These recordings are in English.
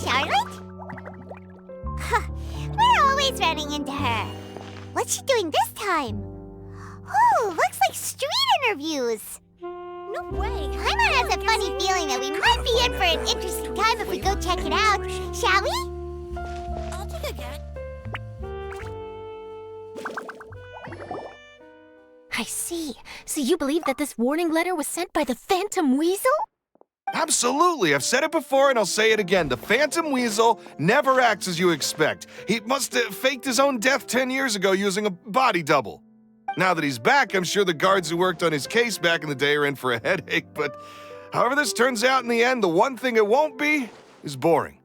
Charlotte? Huh, we're always running into her. What's she doing this time? Oh, looks like street interviews. No way. Paimon has a funny feeling that we might be in for an interesting time if we go check it out. Shall we? I'll take a guess. I see. So you believe that this warning letter was sent by the Phantom Weasel? Absolutely. I've said it before and I'll say it again. The Phantom Weasel never acts as you expect. He must have faked his own death 10 years ago using a body double. Now that he's back, I'm sure the guards who worked on his case back in the day are in for a headache, but however this turns out in the end, the one thing it won't be is boring.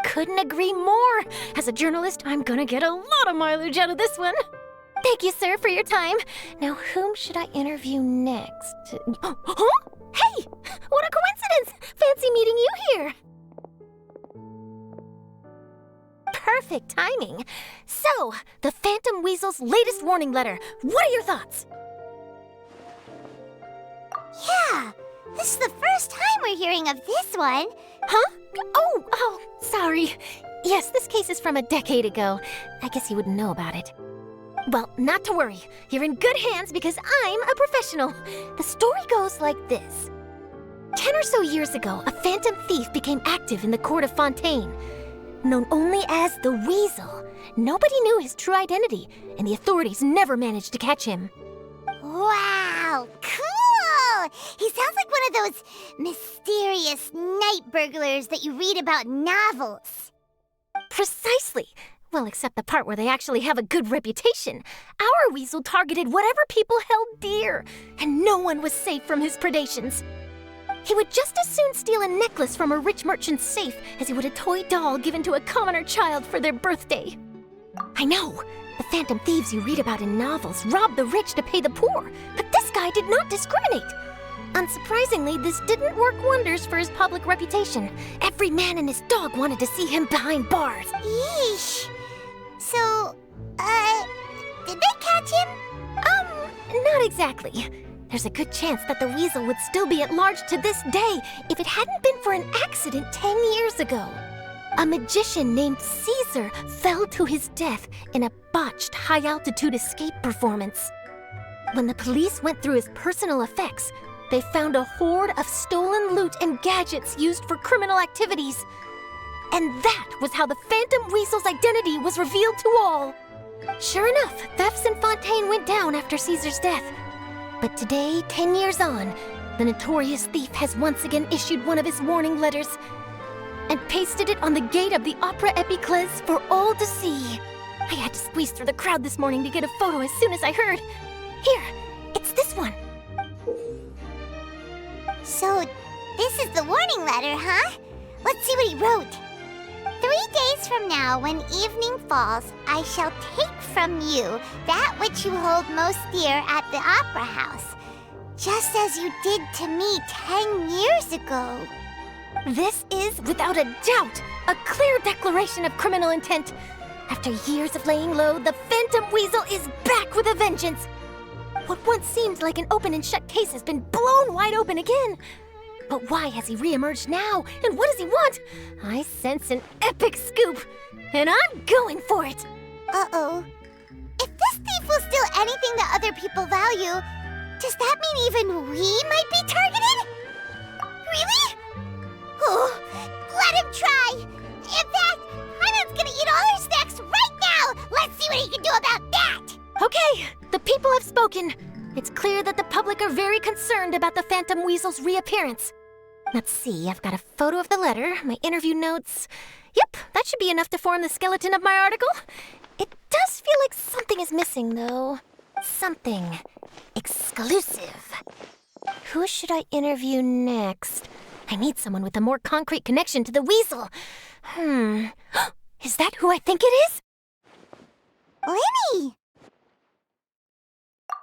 Couldn't agree more. As a journalist, I'm gonna get a lot of mileage out of this one. Thank you, sir, for your time. Now, whom should I interview next? Huh? Hey! What a coincidence! Fancy meeting you here. Perfect timing. So, the Phantom Weasel's latest warning letter. What are your thoughts? Yeah, this is the first time we're hearing of this one. Huh? Oh, sorry. Yes, this case is from a decade ago. I guess you wouldn't know about it. Well, not to worry. You're in good hands because I'm a professional. The story goes like this. 10 or so years ago, a phantom thief became active in the court of Fontaine. Known only as the Weasel, nobody knew his true identity, and the authorities never managed to catch him. Wow, cool! He sounds like one of those mysterious night burglars that you read about in novels. Precisely. Well, except the part where they actually have a good reputation. Our Weasel targeted whatever people held dear, and no one was safe from his predations. He would just as soon steal a necklace from a rich merchant's safe as he would a toy doll given to a commoner child for their birthday. I know, the phantom thieves you read about in novels rob the rich to pay the poor, but this guy did not discriminate. Unsurprisingly, this didn't work wonders for his public reputation. Every man and his dog wanted to see him behind bars. Yeesh. So, did they catch him? Not exactly. There's a good chance that the Weasel would still be at large to this day if it hadn't been for an accident 10 years ago. A magician named Caesar fell to his death in a botched high-altitude escape performance. When the police went through his personal effects, they found a hoard of stolen loot and gadgets used for criminal activities. And that was how the Phantom Weasel's identity was revealed to all. Sure enough, thefts in Fontaine went down after Caesar's death. But today, 10 years on, the notorious thief has once again issued one of his warning letters and pasted it on the gate of the Opera Epiclese for all to see. I had to squeeze through the crowd this morning to get a photo as soon as I heard. Here, it's this one. So, this is the warning letter, huh? Let's see what he wrote. 3 days from now, when evening falls, I shall take from you that which you hold most dear at the Opera House, just as you did to me 10 years ago. This is, without a doubt, a clear declaration of criminal intent. After years of laying low, the Phantom Weasel is back with a vengeance. What once seemed like an open and shut case has been blown wide open again. But why has he reemerged now? And what does he want? I sense an epic scoop, and I'm going for it. Uh-oh. If this thief will steal anything that other people value, does that mean even we might be targeted? Really? Oh, let him try. In fact, Hyman's gonna eat all our snacks right now. Let's see what he can do about that. Okay, the people have spoken. It's clear that the public are very concerned about the Phantom Weasel's reappearance. Let's see, I've got a photo of the letter, my interview notes. Yep, that should be enough to form the skeleton of my article. It does feel like something is missing, though. Something exclusive. Who should I interview next? I need someone with a more concrete connection to the Weasel. Is that who I think it is? Lenny!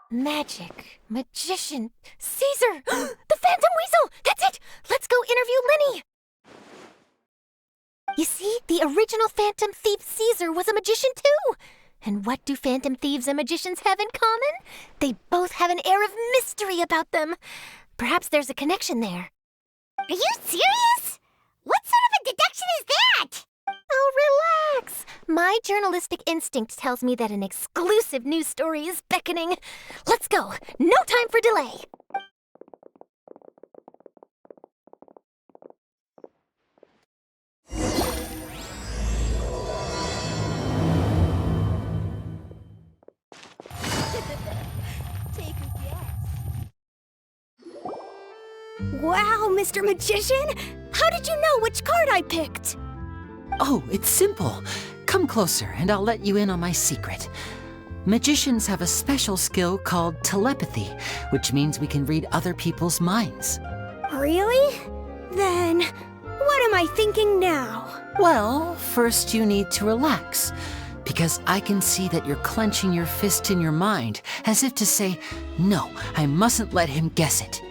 Magic, magician, Caesar! The Phantom Weasel! That's it! Let's go interview Lenny! You see, the original Phantom Thief Caesar was a magician too! And what do Phantom Thieves and magicians have in common? They both have an air of mystery about them. Perhaps there's a connection there. Are you serious? What sort of a deduction is that? My journalistic instinct tells me that an exclusive news story is beckoning. Let's go. No time for delay. Take a guess. Wow, Mr. Magician! How did you know which card I picked? Oh, it's simple. Come closer and I'll let you in on my secret. Magicians have a special skill called telepathy, which means we can read other people's minds. Really? Then, what am I thinking now? Well, first you need to relax, because I can see that you're clenching your fist in your mind, as if to say, no, I mustn't let him guess it.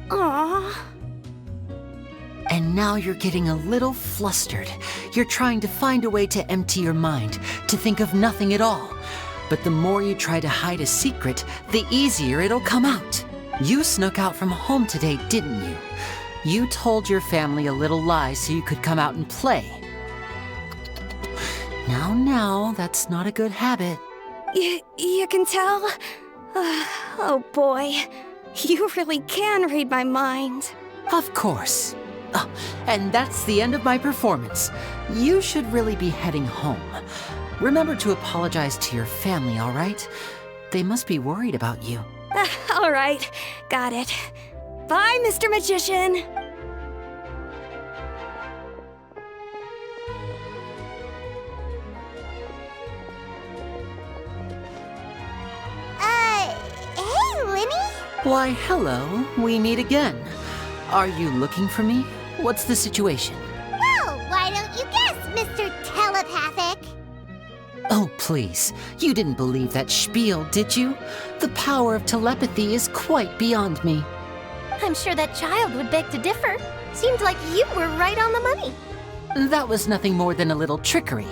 Aww. And now you're getting a little flustered. You're trying to find a way to empty your mind, to think of nothing at all. But the more you try to hide a secret, the easier it'll come out. You snuck out from home today, didn't you? You told your family a little lie so you could come out and play. Now, that's not a good habit. You can tell? Oh boy, you really can read my mind. Of course. Oh, and that's the end of my performance. You should really be heading home. Remember to apologize to your family, all right? They must be worried about you. All right, got it. Bye, Mr. Magician. Hey, Linny? Why, hello. We meet again. Are you looking for me? What's the situation? Well, why don't you guess, Mr. Telepathic? Oh, please. You didn't believe that spiel, did you? The power of telepathy is quite beyond me. I'm sure that child would beg to differ. Seemed like you were right on the money. That was nothing more than a little trickery.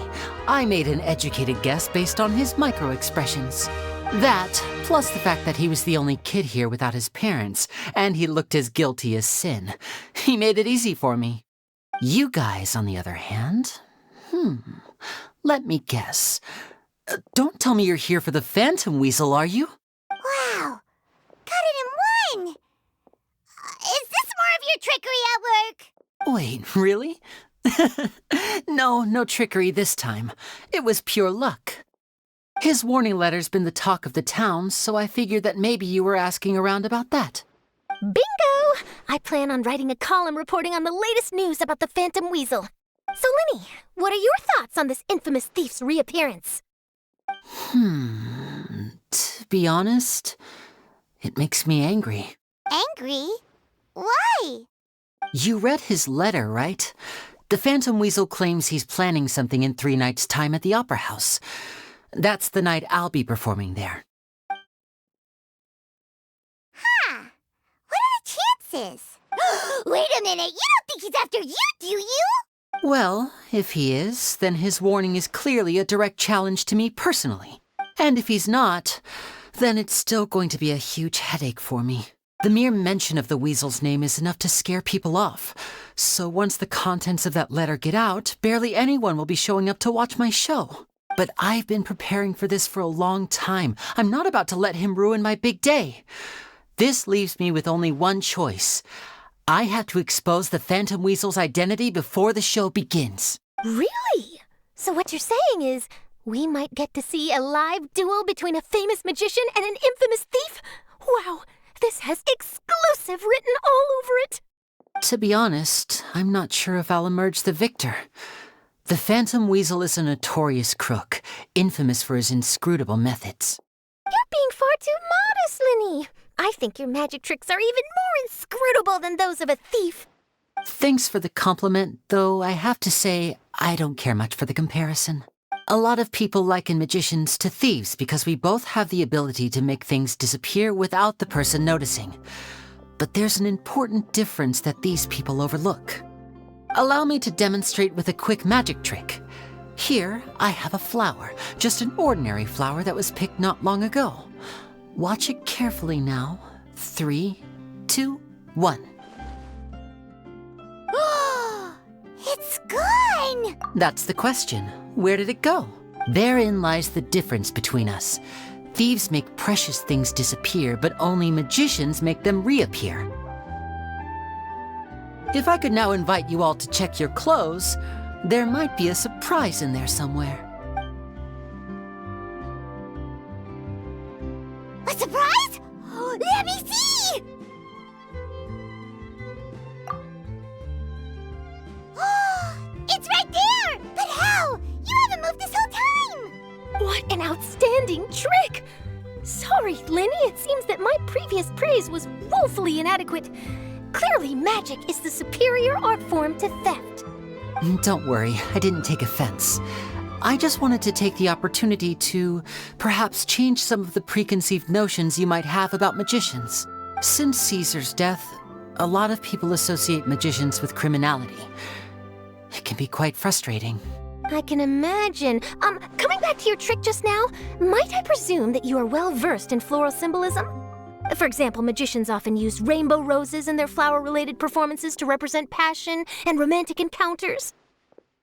I made an educated guess based on his micro-expressions. That, plus the fact that he was the only kid here without his parents, and he looked as guilty as sin. He made it easy for me. You guys, on the other hand, let me guess. Don't tell me you're here for the Phantom Weasel, are you? Wow, got it in one! Is this more of your trickery at work? Wait, really? No trickery this time. It was pure luck. His warning letter's been the talk of the town, so I figured that maybe you were asking around about that. Bingo! I plan on writing a column reporting on the latest news about the Phantom Weasel. So, Linny, what are your thoughts on this infamous thief's reappearance? To be honest, it makes me angry. Angry? Why? You read his letter, right? The Phantom Weasel claims he's planning something in 3 nights' time at the Opera House. That's the night I'll be performing there. Huh. What are the chances? Wait a minute, you don't think he's after you, do you? Well, if he is, then his warning is clearly a direct challenge to me personally. And if he's not, then it's still going to be a huge headache for me. The mere mention of the Weasel's name is enough to scare people off. So once the contents of that letter get out, barely anyone will be showing up to watch my show. But I've been preparing for this for a long time. I'm not about to let him ruin my big day. This leaves me with only one choice. I have to expose the Phantom Weasel's identity before the show begins. Really? So what you're saying is, we might get to see a live duel between a famous magician and an infamous thief? Wow, this has exclusive written all over it. To be honest, I'm not sure if I'll emerge the victor. The Phantom Weasel is a notorious crook, infamous for his inscrutable methods. You're being far too modest, Linny. I think your magic tricks are even more inscrutable than those of a thief. Thanks for the compliment, though I have to say I don't care much for the comparison. A lot of people liken magicians to thieves because we both have the ability to make things disappear without the person noticing. But there's an important difference that these people overlook. Allow me to demonstrate with a quick magic trick. Here, I have a flower, just an ordinary flower that was picked not long ago. Watch it carefully now. 3, 2, 1. It's gone! That's the question. Where did it go? Therein lies the difference between us. Thieves make precious things disappear, but only magicians make them reappear. If I could now invite you all to check your clothes, there might be a surprise in there somewhere. A surprise? Let me see! It's right there! But how? You haven't moved this whole time! What an outstanding trick! Sorry, Lenny, it seems that my previous praise was woefully inadequate. Clearly, magic is the superior art form to theft. Don't worry, I didn't take offense. I just wanted to take the opportunity to perhaps change some of the preconceived notions you might have about magicians. Since Caesar's death, a lot of people associate magicians with criminality. It can be quite frustrating. I can imagine. Coming back to your trick just now, might I presume that you are well versed in floral symbolism? For example, magicians often use rainbow roses in their flower-related performances to represent passion and romantic encounters.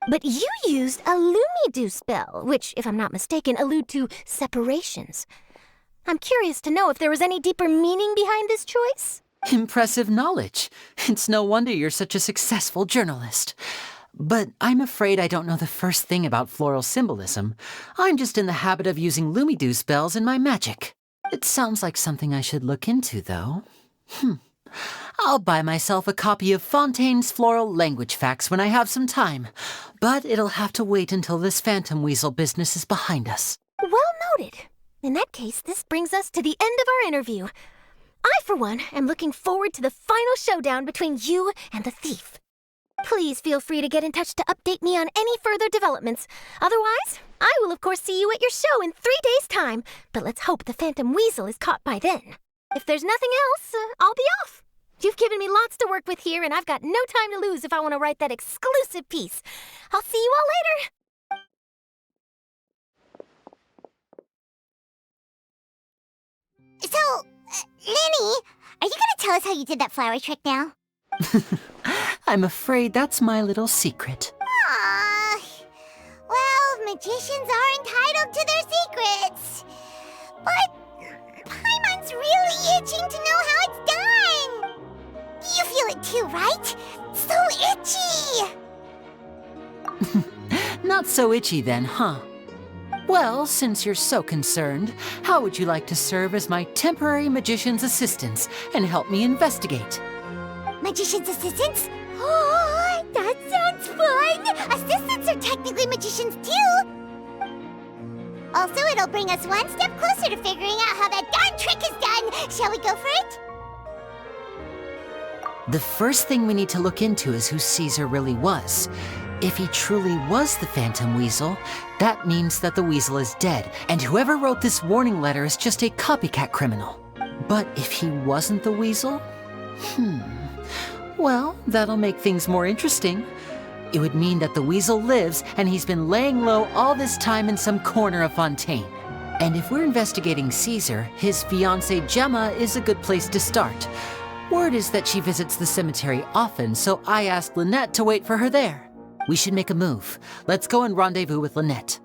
But you used a Lumidu spell, which, if I'm not mistaken, allude to separations. I'm curious to know if there was any deeper meaning behind this choice? Impressive knowledge. It's no wonder you're such a successful journalist. But I'm afraid I don't know the first thing about floral symbolism. I'm just in the habit of using Lumidu spells in my magic. It sounds like something I should look into, though. I'll buy myself a copy of Fontaine's Floral Language Facts when I have some time. But it'll have to wait until this phantom weasel business is behind us. Well noted. In that case, this brings us to the end of our interview. I, for one, am looking forward to the final showdown between you and the thief. Please feel free to get in touch to update me on any further developments. Otherwise, I will of course see you at your show in 3 days' time, but let's hope the Phantom Weasel is caught by then. If there's nothing else, I'll be off. You've given me lots to work with here, and I've got no time to lose if I want to write that exclusive piece. I'll see you all later. So, Lenny, are you gonna tell us how you did that flower trick now? I'm afraid that's my little secret. Aww. Well, magicians are entitled to their secrets. But Paimon's really itching to know how it's done. You feel it too, right? So itchy. Not so itchy then, huh? Well, since you're so concerned, how would you like to serve as my temporary magician's assistants and help me investigate? Magician's assistants? Oh, that sounds fun! Assistants are technically magicians too! Also, it'll bring us one step closer to figuring out how that darn trick is done! Shall we go for it? The first thing we need to look into is who Caesar really was. If he truly was the Phantom Weasel, that means that the weasel is dead, and whoever wrote this warning letter is just a copycat criminal. But if he wasn't the weasel? Well, that'll make things more interesting. It would mean that the weasel lives, and he's been laying low all this time in some corner of Fontaine. And if we're investigating Caesar, his fiancée Gemma is a good place to start. Word is that she visits the cemetery often, so I asked Lynette to wait for her there. We should make a move. Let's go and rendezvous with Lynette.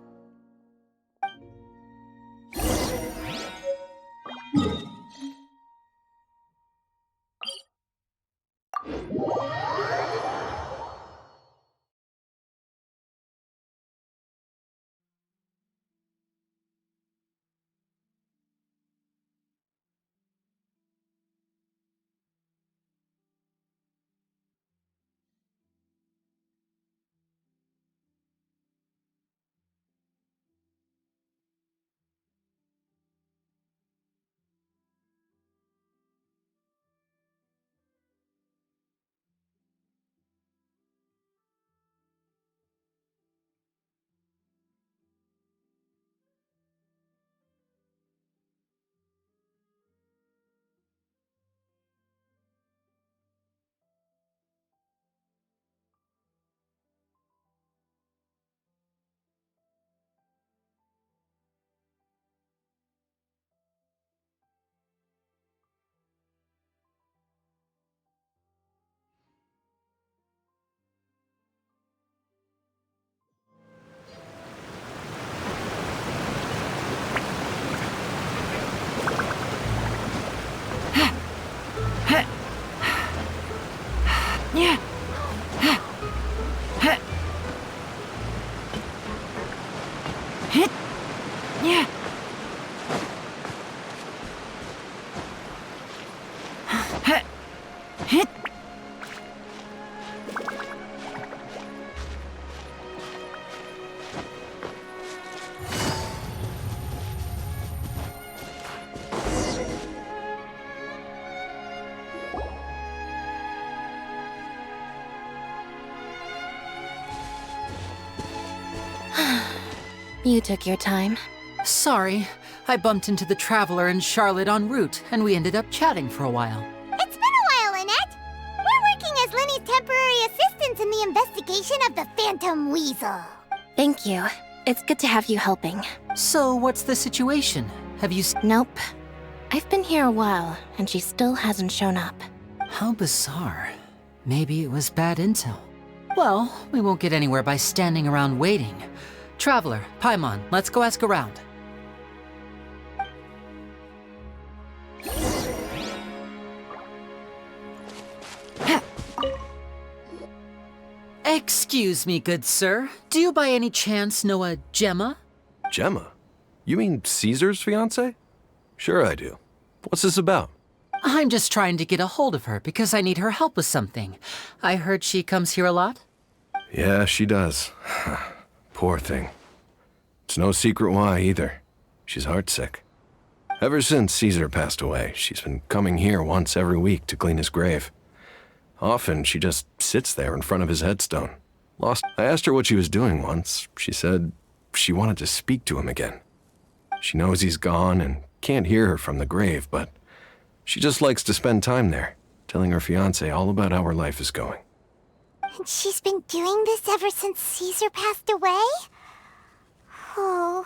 You took your time. Sorry, I bumped into the Traveler and Charlotte en route, and we ended up chatting for a while. It's been a while, Annette. We're working as Lenny's temporary assistants in the investigation of the Phantom Weasel. Thank you. It's good to have you helping. So, what's the situation? Have you Nope. I've been here a while, and she still hasn't shown up. How bizarre. Maybe it was bad intel. Well, we won't get anywhere by standing around waiting. Traveler, Paimon, let's go ask around. Excuse me, good sir. Do you by any chance know a Gemma? Gemma? You mean Caesar's fiancé? Sure I do. What's this about? I'm just trying to get a hold of her because I need her help with something. I heard she comes here a lot. Yeah, she does. Poor thing. It's no secret why either. She's heartsick. Ever since Caesar passed away, she's been coming here once every week to clean his grave. Often she just sits there in front of his headstone. Lost. I asked her what she was doing once. She said she wanted to speak to him again. She knows he's gone and can't hear her from the grave, but she just likes to spend time there, telling her fiancé all about how her life is going. And she's been doing this ever since Caesar passed away? Oh,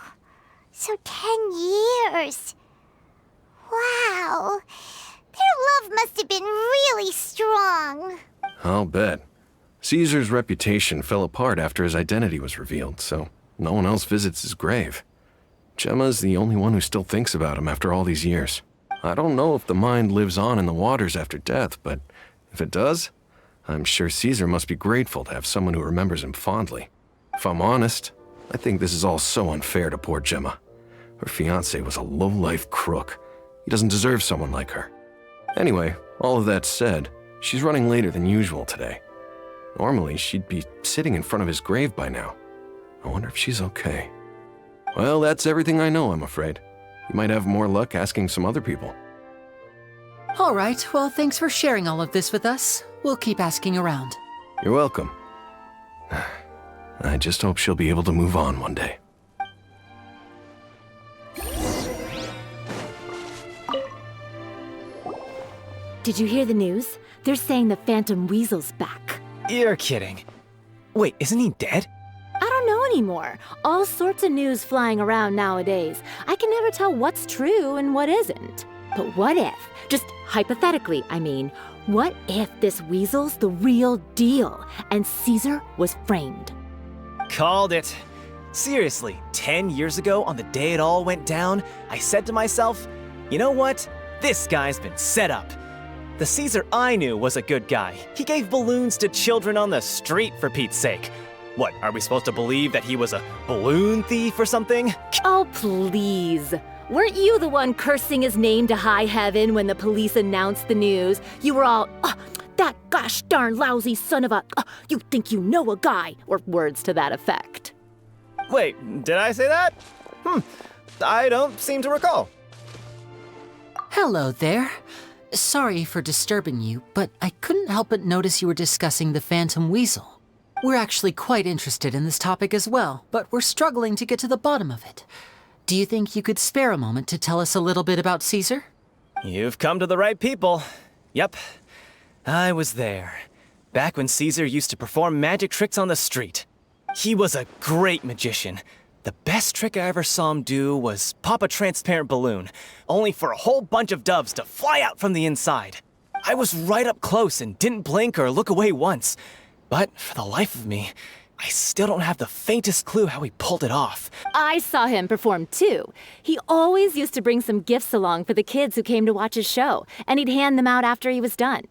so 10 years. Wow. Their love must have been really strong. I'll bet. Caesar's reputation fell apart after his identity was revealed, so no one else visits his grave. Gemma's the only one who still thinks about him after all these years. I don't know if the mind lives on in the waters after death, but if it does, I'm sure Caesar must be grateful to have someone who remembers him fondly. If I'm honest, I think this is all so unfair to poor Gemma. Her fiancé was a low-life crook. He doesn't deserve someone like her. Anyway, all of that said, she's running later than usual today. Normally, she'd be sitting in front of his grave by now. I wonder if she's okay. Well, that's everything I know, I'm afraid. You might have more luck asking some other people. All right, well, thanks for sharing all of this with us. We'll keep asking around. You're welcome. I just hope she'll be able to move on one day. Did you hear the news? They're saying the Phantom Weasel's back. You're kidding. Wait, isn't he dead? I don't know anymore. All sorts of news flying around nowadays. I can never tell what's true and what isn't. But what if, just hypothetically, I mean, what if this weasel's the real deal and Caesar was framed? Called it. Seriously, 10 years ago, on the day it all went down, I said to myself, you know what? This guy's been set up. The Caesar I knew was a good guy. He gave balloons to children on the street, for Pete's sake. What, are we supposed to believe that he was a balloon thief or something? Oh, please. Weren't you the one cursing his name to high heaven when the police announced the news? You were all, that gosh darn lousy son of a, you think you know a guy, or words to that effect. Wait, did I say that? I don't seem to recall. Hello there. Sorry for disturbing you, but I couldn't help but notice you were discussing the Phantom Weasel. We're actually quite interested in this topic as well, but we're struggling to get to the bottom of it. Do you think you could spare a moment to tell us a little bit about Caesar? You've come to the right people. Yep, I was there. Back when Caesar used to perform magic tricks on the street. He was a great magician. The best trick I ever saw him do was pop a transparent balloon, only for a whole bunch of doves to fly out from the inside. I was right up close and didn't blink or look away once. But for the life of me, I still don't have the faintest clue how he pulled it off. I saw him perform too. He always used to bring some gifts along for the kids who came to watch his show, and he'd hand them out after he was done.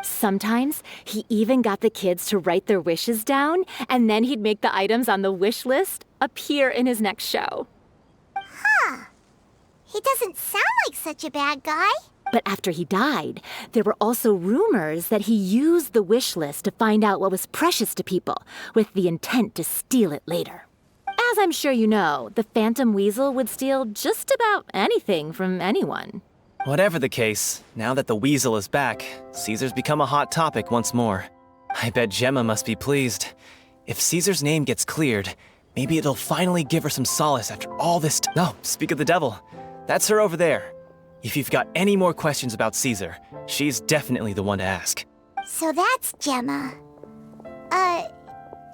Sometimes he even got the kids to write their wishes down, and then he'd make the items on the wish list appear in his next show. He doesn't sound like such a bad guy. But after he died, there were also rumors that he used the wish list to find out what was precious to people, with the intent to steal it later. As I'm sure you know, the Phantom Weasel would steal just about anything from anyone. Whatever the case, now that the Weasel is back, Caesar's become a hot topic once more. I bet Gemma must be pleased. If Caesar's name gets cleared, Maybe it'll finally give her some solace after all this No, speak of the devil. That's her over there. If you've got any more questions about Caesar, she's definitely the one to ask. So that's Gemma.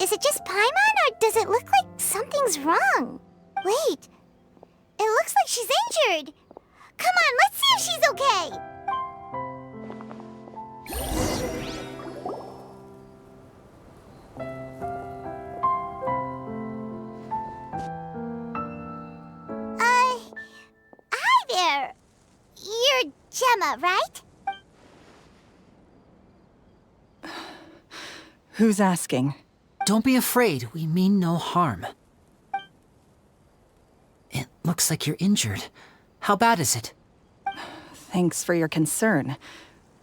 Is it just Paimon, or does it look like something's wrong? Wait, it looks like she's injured. Come on, let's see if she's okay. Hi there. You're Gemma, right? Who's asking? Don't be afraid, we mean no harm. It looks like you're injured. How bad is it? Thanks for your concern,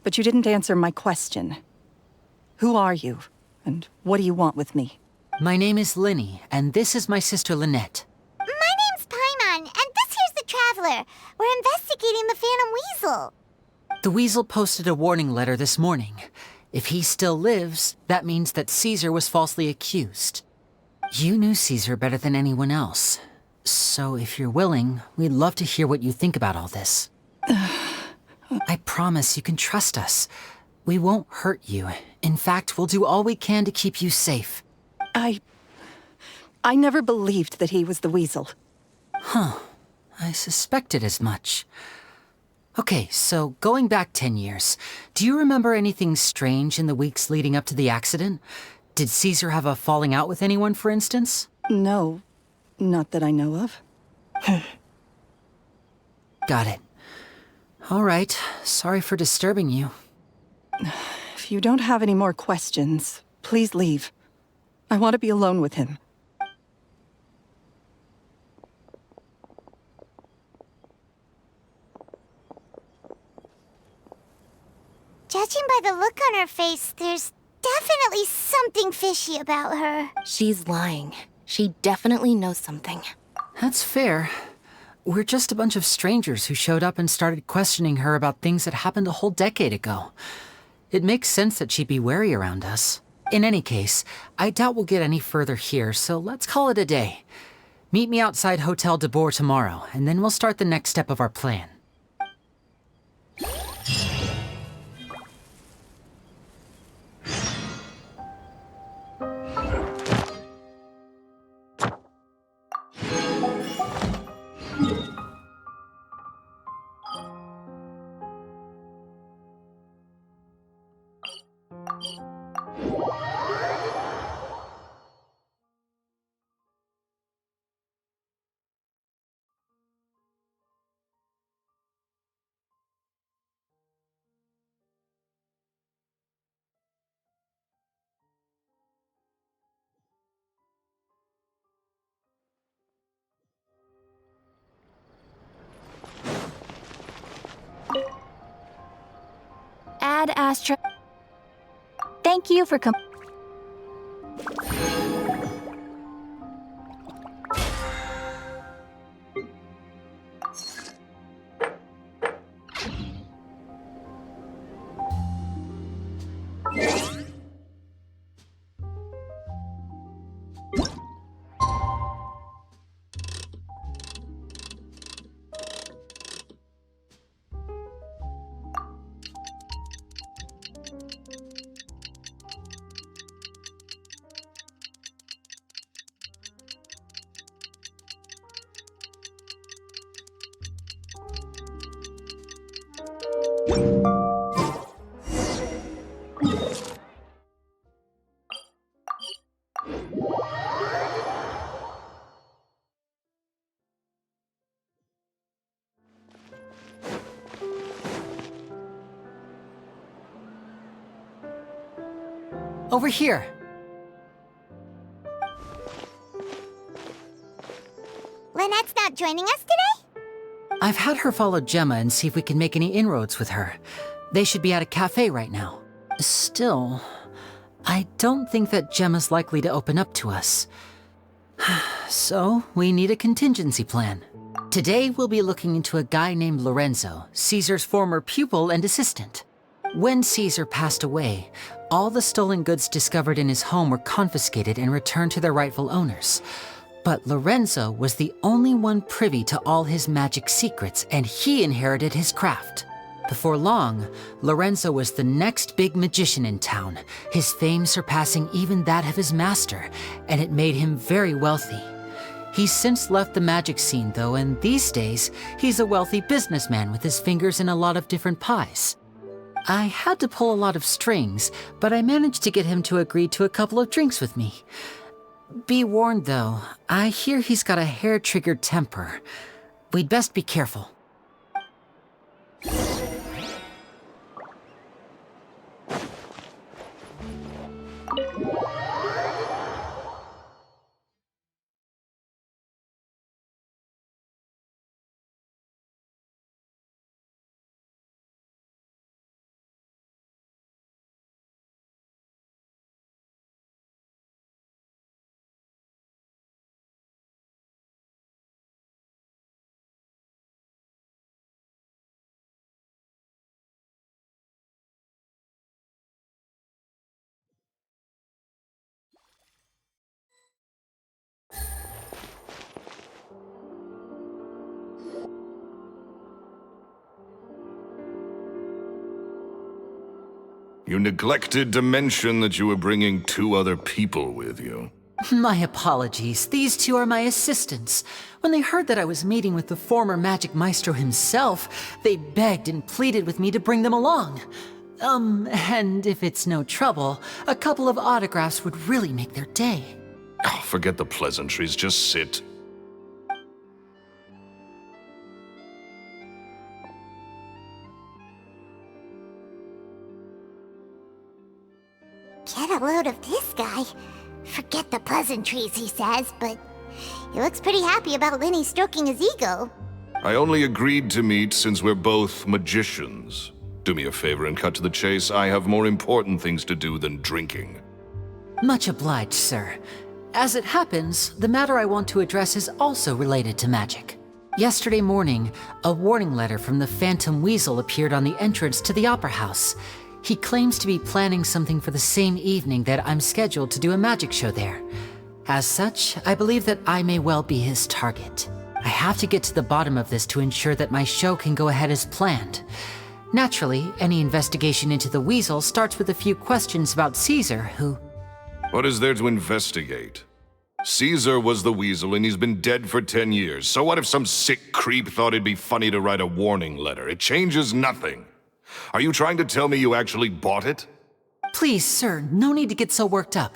but you didn't answer my question. Who are you, and what do you want with me? My name is Linny, and this is my sister Lynette. My name's Paimon, and this here's the Traveler. We're investigating the Phantom Weasel. The Weasel posted a warning letter this morning. If he still lives, that means that Caesar was falsely accused. You knew Caesar better than anyone else. So if you're willing, we'd love to hear what you think about all this. I promise you can trust us. We won't hurt you. In fact, we'll do all we can to keep you safe. I never believed that he was the Weasel. Huh. I suspected as much. Okay, so going back 10 years, do you remember anything strange in the weeks leading up to the accident? Did Caesar have a falling out with anyone, for instance? No, not that I know of. Got it. All right, sorry for disturbing you. If you don't have any more questions, please leave. I want to be alone with him. Judging by the look on her face, there's definitely something fishy about her. She's lying. She definitely knows something. That's fair. We're just a bunch of strangers who showed up and started questioning her about things that happened a whole decade ago. It makes sense that she'd be wary around us. In any case, I doubt we'll get any further here, so let's call it a day. Meet me outside Hotel de Boer tomorrow, and then we'll start the next step of our plan. Ad Astra. Thank you for Over here. Lynette's not joining us today? I've had her follow Gemma and see if we can make any inroads with her. They should be at a cafe right now. Still, I don't think that Gemma's likely to open up to us. So, we need a contingency plan. Today, we'll be looking into a guy named Lorenzo, Caesar's former pupil and assistant. When Caesar passed away, all the stolen goods discovered in his home were confiscated and returned to their rightful owners. But Lorenzo was the only one privy to all his magic secrets, and he inherited his craft. Before long, Lorenzo was the next big magician in town, his fame surpassing even that of his master, and it made him very wealthy. He's since left the magic scene, though, and these days, he's a wealthy businessman with his fingers in a lot of different pies. I had to pull a lot of strings, but I managed to get him to agree to a couple of drinks with me. Be warned, though, I hear he's got a hair-triggered temper. We'd best be careful. You neglected to mention that you were bringing 2 other people with you. My apologies. These 2 are my assistants. When they heard that I was meeting with the former Magic Maestro himself, they begged and pleaded with me to bring them along. And if it's no trouble, a couple of autographs would really make their day. Oh, forget the pleasantries, just sit. Get a load of this guy. Forget the pleasantries, he says, but he looks pretty happy about Lenny stroking his ego. I only agreed to meet since we're both magicians. Do me a favor and cut to the chase. I have more important things to do than drinking. Much obliged, sir. As it happens, the matter I want to address is also related to magic. Yesterday morning, a warning letter from the Phantom Weasel appeared on the entrance to the Opera House. He claims to be planning something for the same evening that I'm scheduled to do a magic show there. As such, I believe that I may well be his target. I have to get to the bottom of this to ensure that my show can go ahead as planned. Naturally, any investigation into the Weasel starts with a few questions about Caesar, who... What is there to investigate? Caesar was the Weasel and he's been dead for 10 years. So what if some sick creep thought it'd be funny to write a warning letter? It changes nothing. Are you trying to tell me you actually bought it? Please, sir, no need to get so worked up.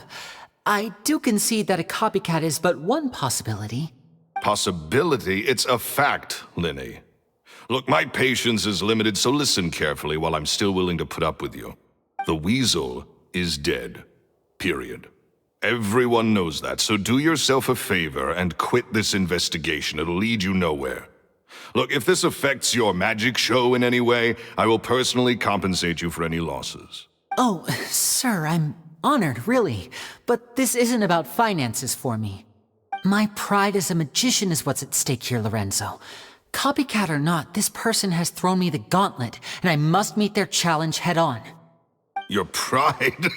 I do concede that a copycat is but one possibility. Possibility? It's a fact, Lenny. Look, my patience is limited, so listen carefully while I'm still willing to put up with you. The Weasel is dead. Period. Everyone knows that, so do yourself a favor and quit this investigation. It'll lead you nowhere. Look, if this affects your magic show in any way, I will personally compensate you for any losses. Oh, sir, I'm honored, really. But this isn't about finances for me. My pride as a magician is what's at stake here, Lorenzo. Copycat or not, this person has thrown me the gauntlet, and I must meet their challenge head on. Your pride?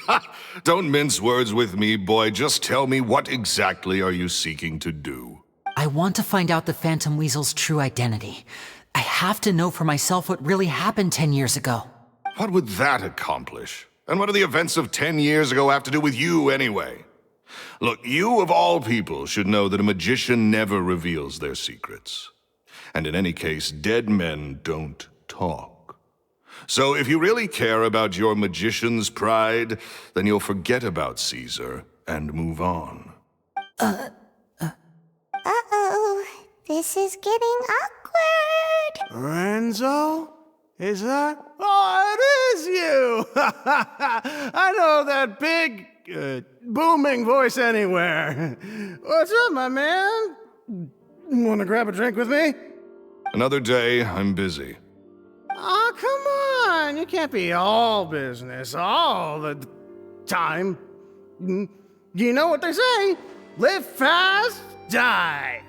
Don't mince words with me, boy. Just tell me, what exactly are you seeking to do? I want to find out the Phantom Weasel's true identity. I have to know for myself what really happened 10 years ago. What would that accomplish? And what do the events of 10 years ago have to do with you, anyway? Look, you of all people should know that a magician never reveals their secrets. And in any case, dead men don't talk. So if you really care about your magician's pride, then you'll forget about Caesar and move on. Uh-oh, this is getting awkward. Lorenzo? Is that? Oh, it is you! I know that big, booming voice anywhere. What's up, my man? Want to grab a drink with me? Another day, I'm busy. Oh, come on! You can't be all business all the time. You know what they say? Live fast, die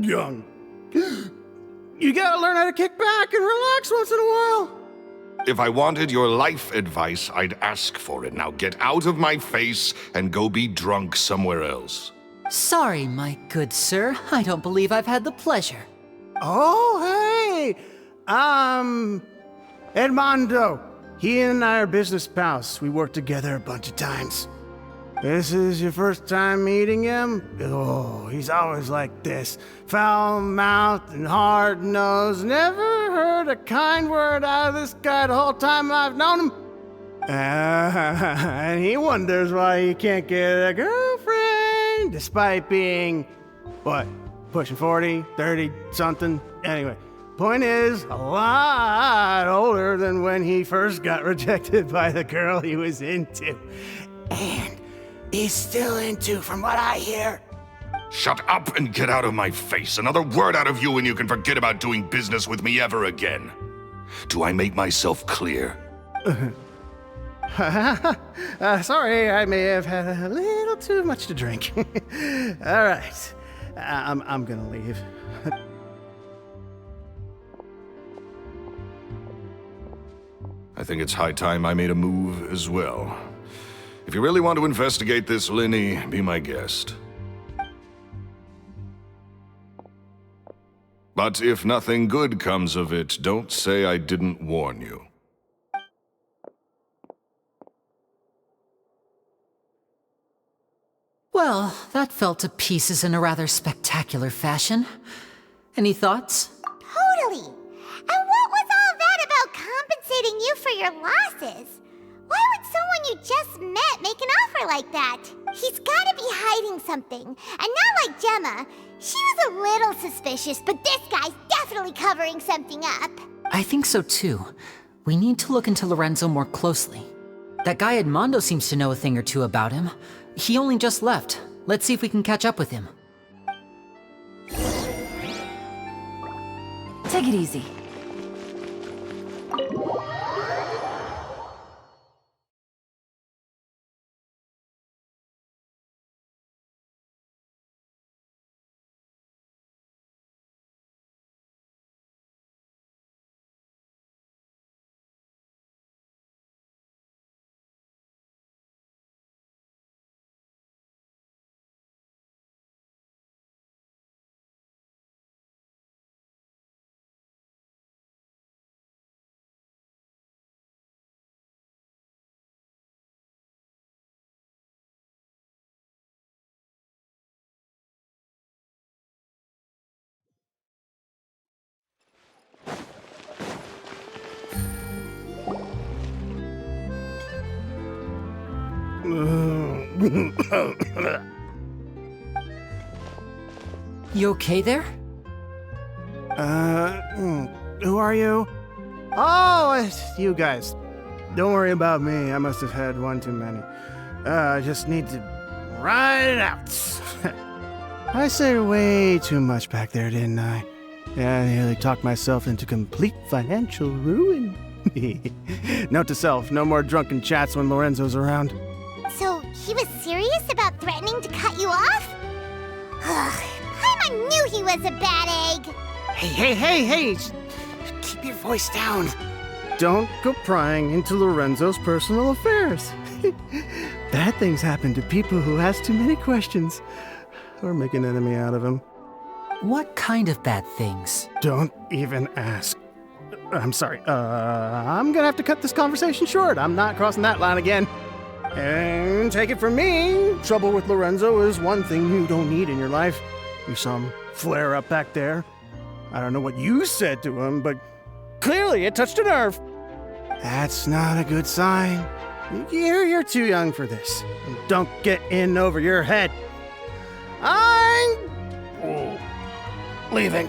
young. You gotta learn how to kick back and relax once in a while. If I wanted your life advice, I'd ask for it. Now get out of my face and go be drunk somewhere else. Sorry, my good sir. I don't believe I've had the pleasure. Oh, hey! Edmondo. He and I are business pals. We worked together a bunch of times. This is your first time meeting him? Oh, he's always like this. Foul-mouthed and hard-nosed. Never heard a kind word out of this guy the whole time I've known him. And he wonders why he can't get a girlfriend, despite being, what, pushing 40, 30, something? Anyway, point is, a lot older than when he first got rejected by the girl he was into. And he's still into, from what I hear. Shut up and get out of my face. Another word out of you and you can forget about doing business with me ever again. Do I make myself clear? Sorry, I may have had a little too much to drink. All right, I'm gonna leave. I think it's high time I made a move as well. If you really want to investigate this, Lenny, be my guest. But if nothing good comes of it, don't say I didn't warn you. Well, that fell to pieces in a rather spectacular fashion. Any thoughts? Totally. And what was all that about compensating you for your losses? Why would someone you just met make an offer like that? He's gotta be hiding something. And not like Gemma. She was a little suspicious, but this guy's definitely covering something up. I think so too. We need to look into Lorenzo more closely. That guy Edmondo seems to know a thing or two about him. He only just left. Let's see if we can catch up with him. Take it easy. You okay there? Who are you? Oh, it's you guys. Don't worry about me. I must have had one too many. I just need to ride it out. I said way too much back there, didn't I? Yeah, I nearly talked myself into complete financial ruin. Note to self, no more drunken chats when Lorenzo's around. So, he was serious about threatening to cut you off? Ugh, Paimon knew he was a bad egg. Hey! Keep your voice down. Don't go prying into Lorenzo's personal affairs. Bad things happen to people who ask too many questions. Or make an enemy out of him. What kind of bad things? Don't even ask. I'm sorry. I'm gonna have to cut this conversation short. I'm not crossing that line again. And take it from me, trouble with Lorenzo is one thing you don't need in your life. You saw him flare up back there. I don't know what you said to him, but clearly it touched a nerve. That's not a good sign. You're too young for this. Don't get in over your head. I'm leaving.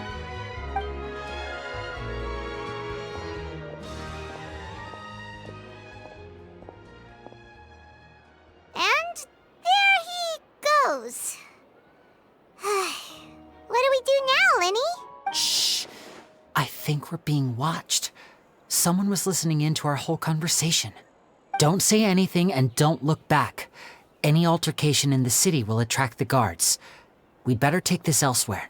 And there he goes. What do we do now, Lenny? Shh! I think we're being watched. Someone was listening in to our whole conversation. Don't say anything and don't look back. Any altercation in the city will attract the guards. We'd better take this elsewhere.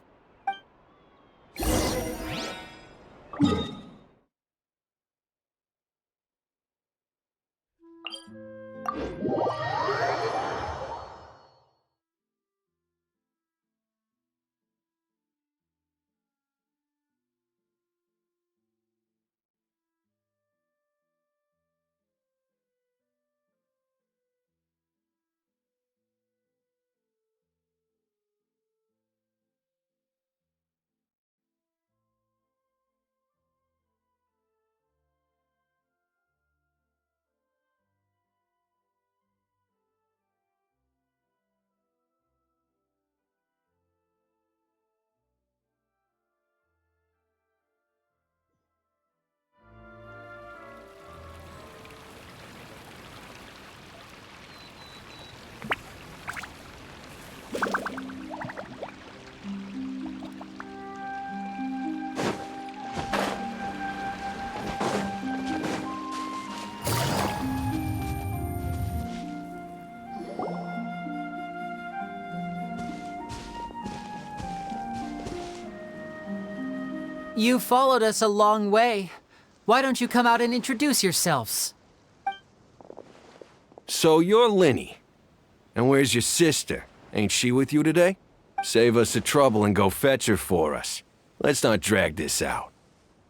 You followed us a long way. Why don't you come out and introduce yourselves? So you're Linny. And where's your sister? Ain't she with you today? Save us the trouble and go fetch her for us. Let's not drag this out.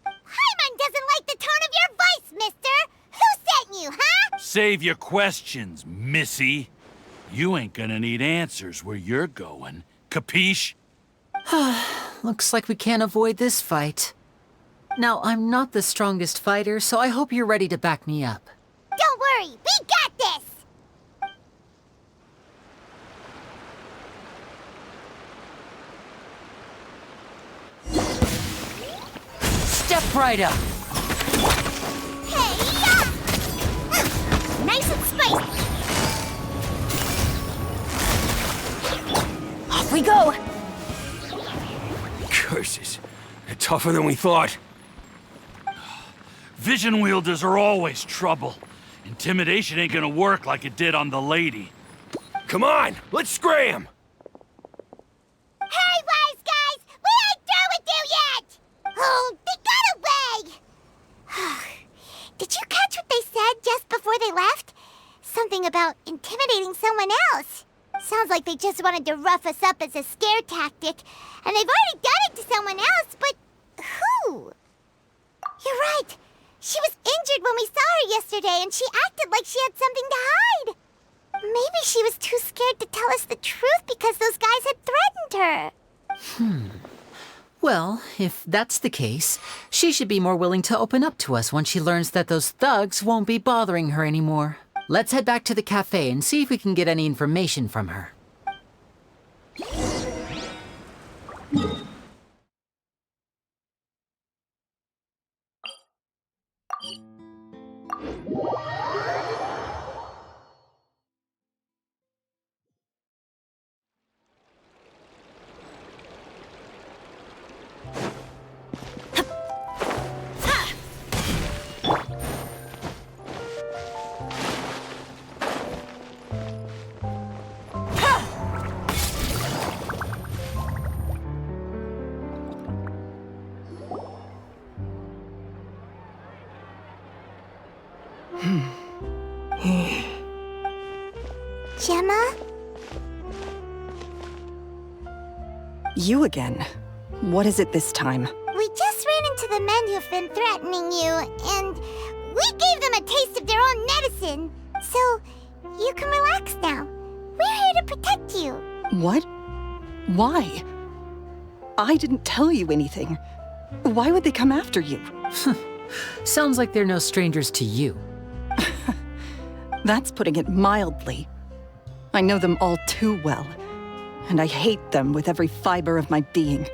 Paimon doesn't like the tone of your voice, mister! Who sent you, huh? Save your questions, missy. You ain't gonna need answers where you're going. Capiche? Looks like we can't avoid this fight. Now, I'm not the strongest fighter, so I hope you're ready to back me up. Don't worry, we got this! Step right up! Hey-ya! Nice and spicy! Off we go! Curses. They're tougher than we thought. Vision wielders are always trouble. Intimidation ain't gonna work like it did on the lady. Come on, let's scram! Hey, wise guys! We ain't through with you yet! Oh, they got away! Did you catch what they said just before they left? Something about intimidating someone else. Sounds like they just wanted to rough us up as a scare tactic, and they've already done it to someone else, but who? You're right. She was injured when we saw her yesterday, and she acted like she had something to hide. Maybe she was too scared to tell us the truth because those guys had threatened her. Well, if that's the case, she should be more willing to open up to us once she learns that those thugs won't be bothering her anymore. Let's head back to the cafe and see if we can get any information from her. Gemma? You again. What is it this time? We just ran into the men who've been threatening you, and we gave them a taste of their own medicine. So, you can relax now. We're here to protect you. What? Why? I didn't tell you anything. Why would they come after you? Sounds like they're no strangers to you. That's putting it mildly. I know them all too well, and I hate them with every fiber of my being.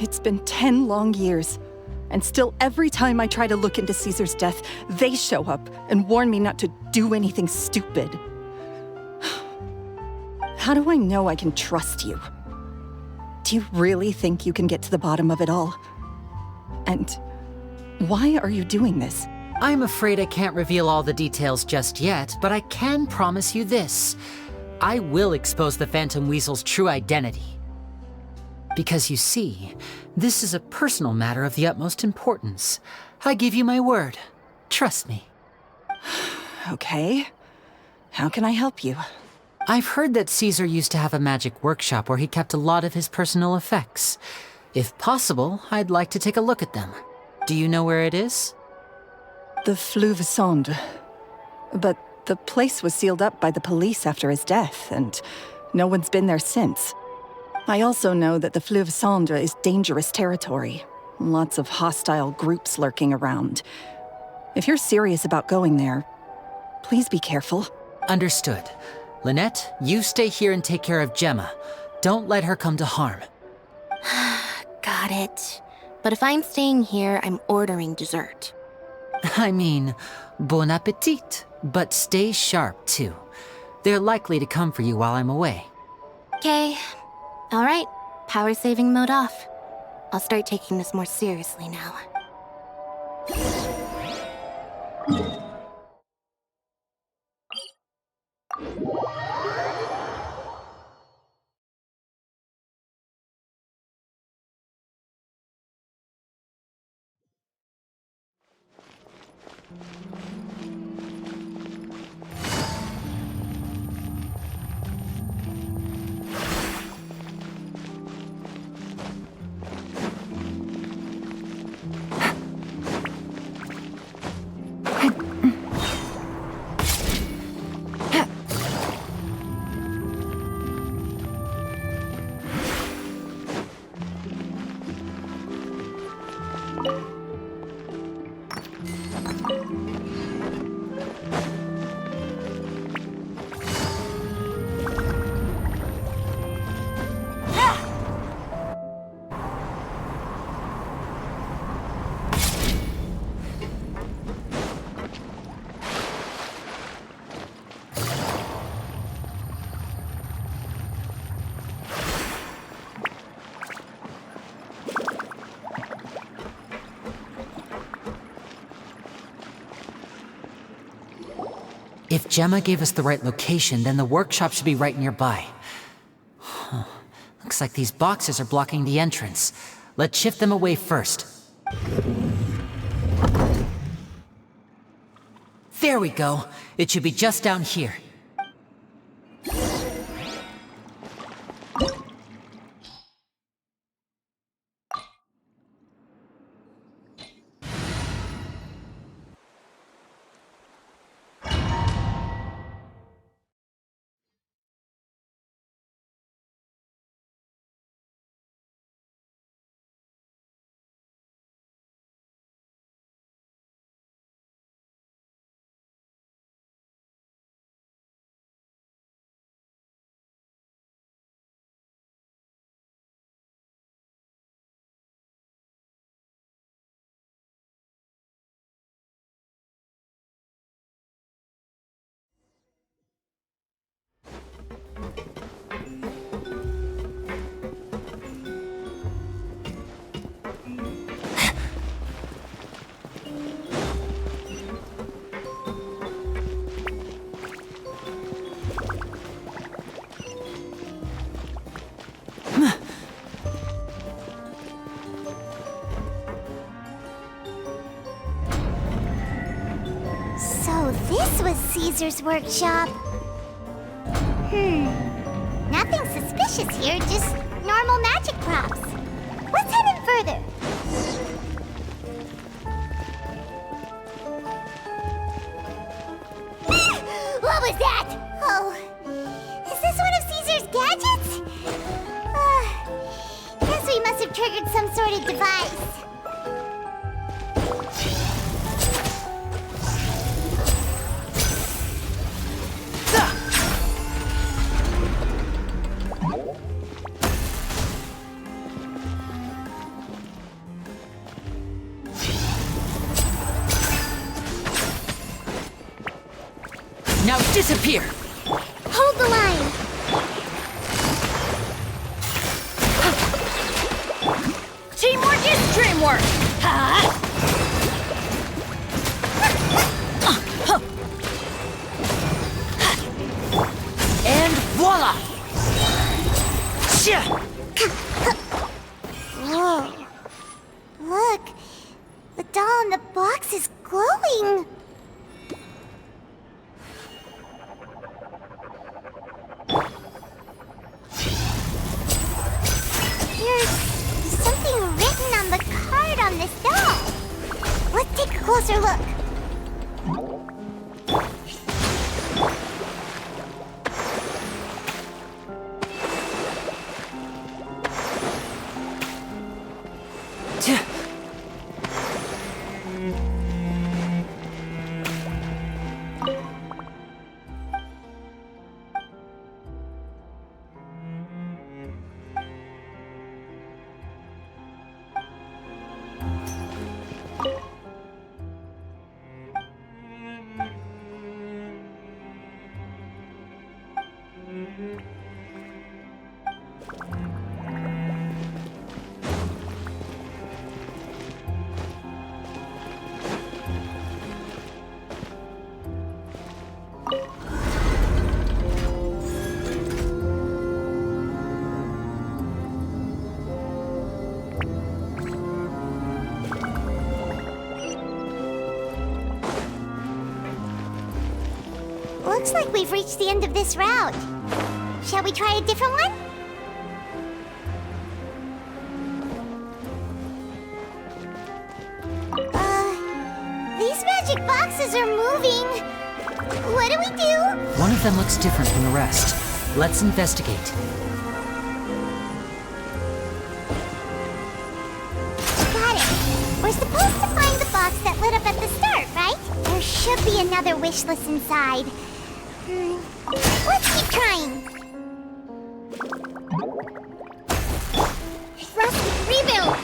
It's been 10 long years, and still every time I try to look into Caesar's death, they show up and warn me not to do anything stupid. How do I know I can trust you? Do you really think you can get to the bottom of it all? And why are you doing this? I'm afraid I can't reveal all the details just yet, but I can promise you this. I will expose the Phantom Weasel's true identity. Because you see, this is a personal matter of the utmost importance. I give you my word. Trust me. Okay. How can I help you? I've heard that Caesar used to have a magic workshop where he kept a lot of his personal effects. If possible, I'd like to take a look at them. Do you know where it is? The Fleuve Sonde. But the place was sealed up by the police after his death, and no one's been there since. I also know that the Fleuve Sonde is dangerous territory. Lots of hostile groups lurking around. If you're serious about going there, please be careful. Understood. Lynette, you stay here and take care of Gemma. Don't let her come to harm. Got it. But if I'm staying here, I'm ordering dessert. I mean, bon appetit. But stay sharp, too. They're likely to come for you while I'm away. Okay. All right. Power saving mode off. I'll start taking this more seriously now. If Gemma gave us the right location, then the workshop should be right nearby. Huh. Looks like these boxes are blocking the entrance. Let's shift them away first. There we go. It should be just down here. This was Caesar's workshop. Nothing suspicious here, just normal magic props. Let's head in further. What was that? Oh, is this one of Caesar's gadgets? Guess we must have triggered some sort of device. Now disappear! Hold the line! Teamwork is dreamwork! And voila! Whoa. Look, the doll in the box is glowing. There's something written on the card on this doll. Let's take a closer look. Looks like we've reached the end of this route. Shall we try a different one? These magic boxes are moving. What do we do? One of them looks different from the rest. Let's investigate. Got it. We're must be another wish list inside. Let's keep trying. Rust, rebuild!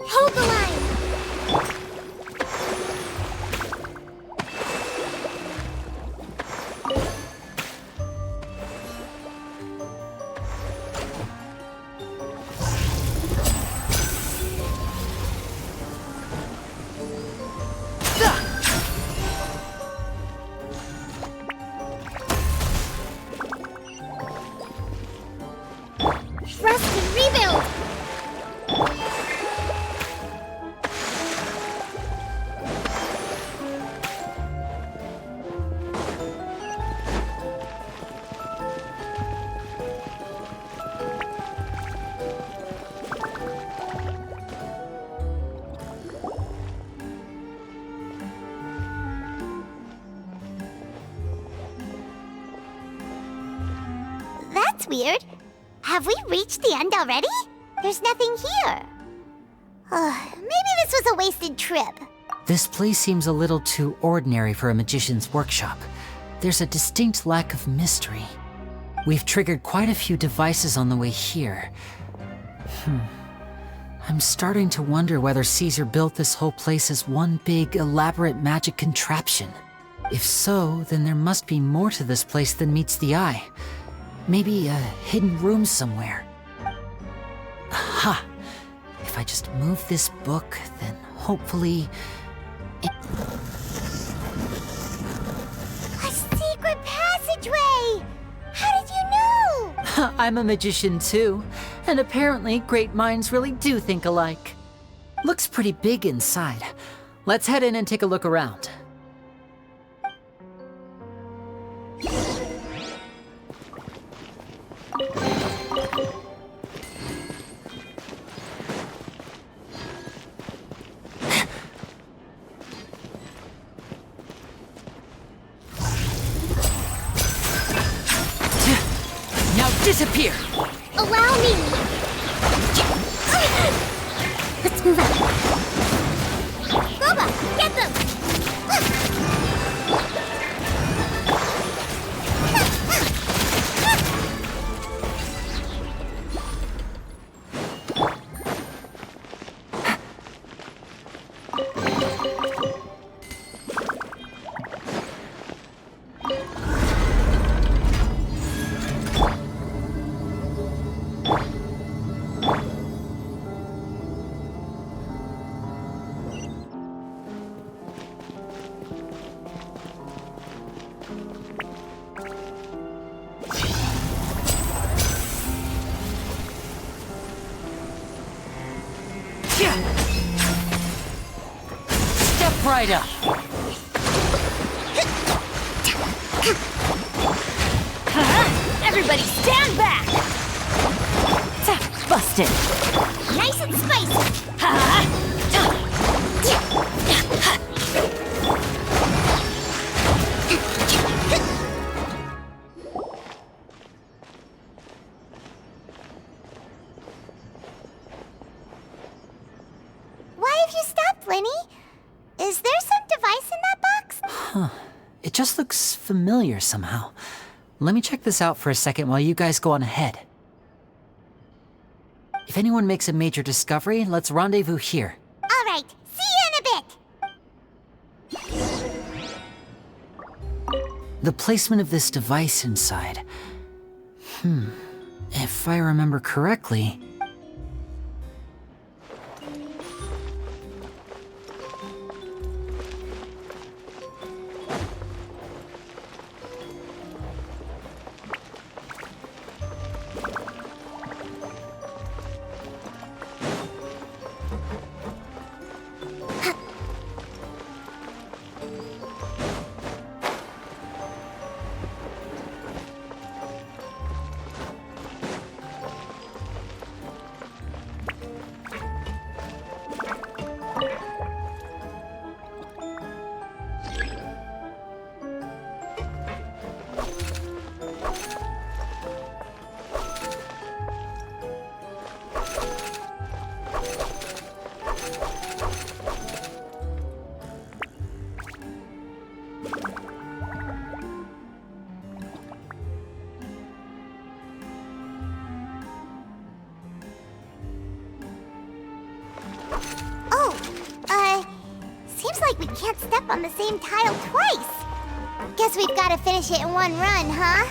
Hold the line! Rust and rebuild! That's weird. Have we reached the end already? There's nothing here. Maybe this was a wasted trip. This place seems a little too ordinary for a magician's workshop. There's a distinct lack of mystery. We've triggered quite a few devices on the way here. I'm starting to wonder whether Caesar built this whole place as one big, elaborate magic contraption. If so, then there must be more to this place than meets the eye. Maybe a hidden room somewhere. Aha! If I just move this book, then hopefully... A secret passageway! How did you know? I'm a magician too, and apparently great minds really do think alike. Looks pretty big inside. Let's head in and take a look around. Now disappear! Allow me! Let's move out. Boba, get them! Step right up. Everybody stand back! Busted! Nice and spicy! Why have you stopped, Lenny? Is there some device in that box? Huh. It just looks familiar somehow. Let me check this out for a second while you guys go on ahead. If anyone makes a major discovery, let's rendezvous here. All right, see you in a bit! The placement of this device inside. If I remember correctly... like we can't step on the same tile twice. Guess we've got to finish it in one run, huh?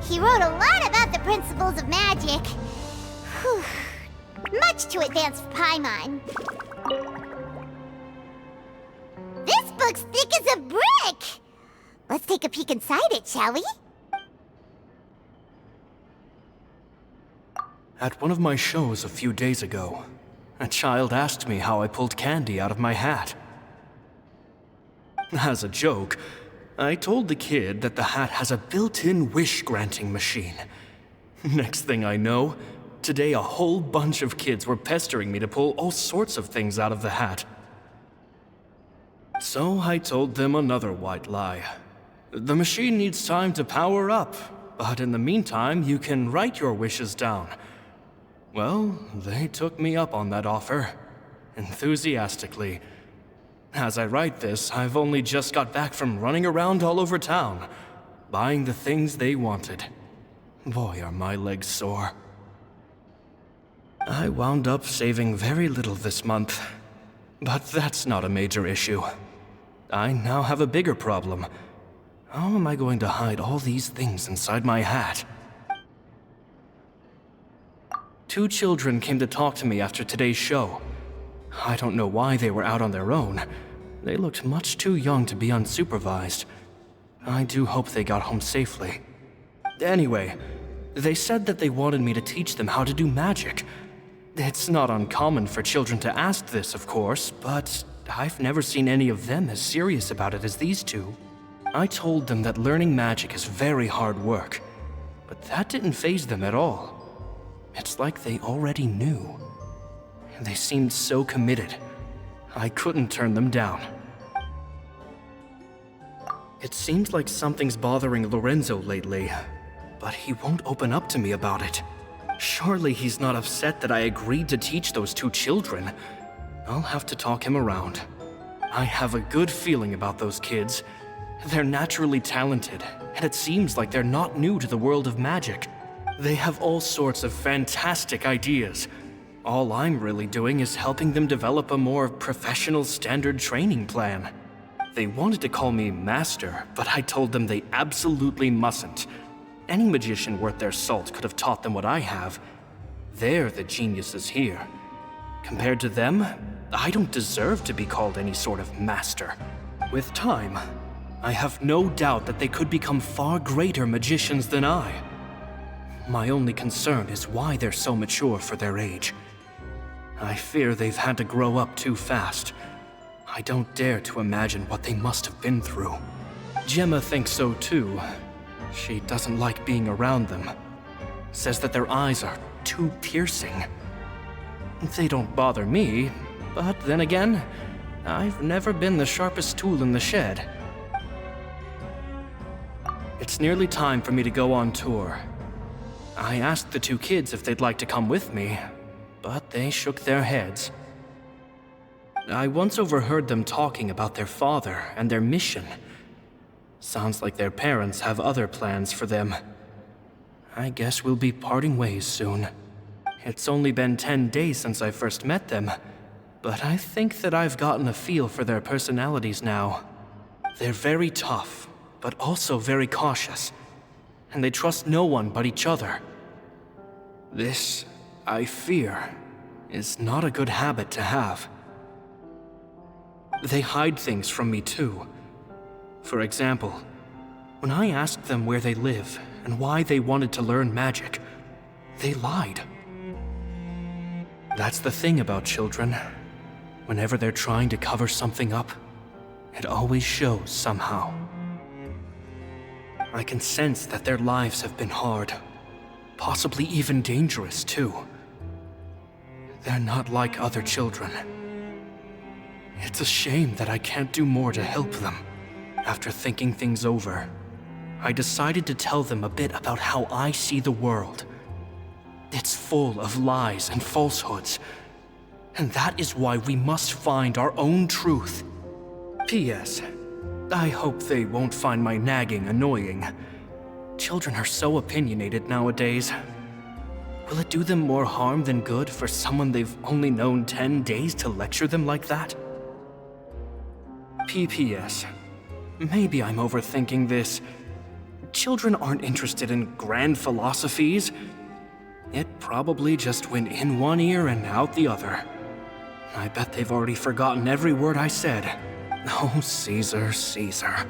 He wrote a lot about the principles of magic. Whew. Much too advanced for Paimon. This book's thick as a brick! Let's take a peek inside it, shall we? At one of my shows a few days ago, a child asked me how I pulled candy out of my hat. As a joke, I told the kid that the hat has a built-in wish-granting machine. Next thing I know, today a whole bunch of kids were pestering me to pull all sorts of things out of the hat. So I told them another white lie. The machine needs time to power up, but in the meantime, you can write your wishes down. Well, they took me up on that offer, enthusiastically. As I write this, I've only just got back from running around all over town, buying the things they wanted. Boy, are my legs sore. I wound up saving very little this month, but that's not a major issue. I now have a bigger problem. How am I going to hide all these things inside my hat? 2 children came to talk to me after today's show. I don't know why they were out on their own. They looked much too young to be unsupervised. I do hope they got home safely. Anyway, they said that they wanted me to teach them how to do magic. It's not uncommon for children to ask this, of course, but I've never seen any of them as serious about it as these 2. I told them that learning magic is very hard work, but that didn't faze them at all. It's like they already knew. They seemed so committed. I couldn't turn them down. It seems like something's bothering Lorenzo lately, but he won't open up to me about it. Surely he's not upset that I agreed to teach those 2 children. I'll have to talk him around. I have a good feeling about those kids. They're naturally talented, and it seems like they're not new to the world of magic. They have all sorts of fantastic ideas. All I'm really doing is helping them develop a more professional standard training plan. They wanted to call me Master, but I told them they absolutely mustn't. Any magician worth their salt could have taught them what I have. They're the geniuses here. Compared to them, I don't deserve to be called any sort of master. With time, I have no doubt that they could become far greater magicians than I. My only concern is why they're so mature for their age. I fear they've had to grow up too fast. I don't dare to imagine what they must have been through. Gemma thinks so too. She doesn't like being around them. Says that their eyes are too piercing. They don't bother me, but then again, I've never been the sharpest tool in the shed. It's nearly time for me to go on tour. I asked the two kids if they'd like to come with me, but they shook their heads. I once overheard them talking about their father and their mission. Sounds like their parents have other plans for them. I guess we'll be parting ways soon. It's only been 10 days since I first met them, but I think that I've gotten a feel for their personalities now. They're very tough, but also very cautious, and they trust no one but each other. This, I fear, is not a good habit to have. They hide things from me too. For example, when I asked them where they live and why they wanted to learn magic, they lied. That's the thing about children. Whenever they're trying to cover something up, it always shows somehow. I can sense that their lives have been hard, possibly even dangerous too. They're not like other children. It's a shame that I can't do more to help them. After thinking things over, I decided to tell them a bit about how I see the world. It's full of lies and falsehoods, and that is why we must find our own truth. P.S. I hope they won't find my nagging annoying. Children are so opinionated nowadays. Will it do them more harm than good for someone they've only known 10 days to lecture them like that? P.P.S. Maybe I'm overthinking this. Children aren't interested in grand philosophies. It probably just went in one ear and out the other. I bet they've already forgotten every word I said. Oh, Caesar, Caesar.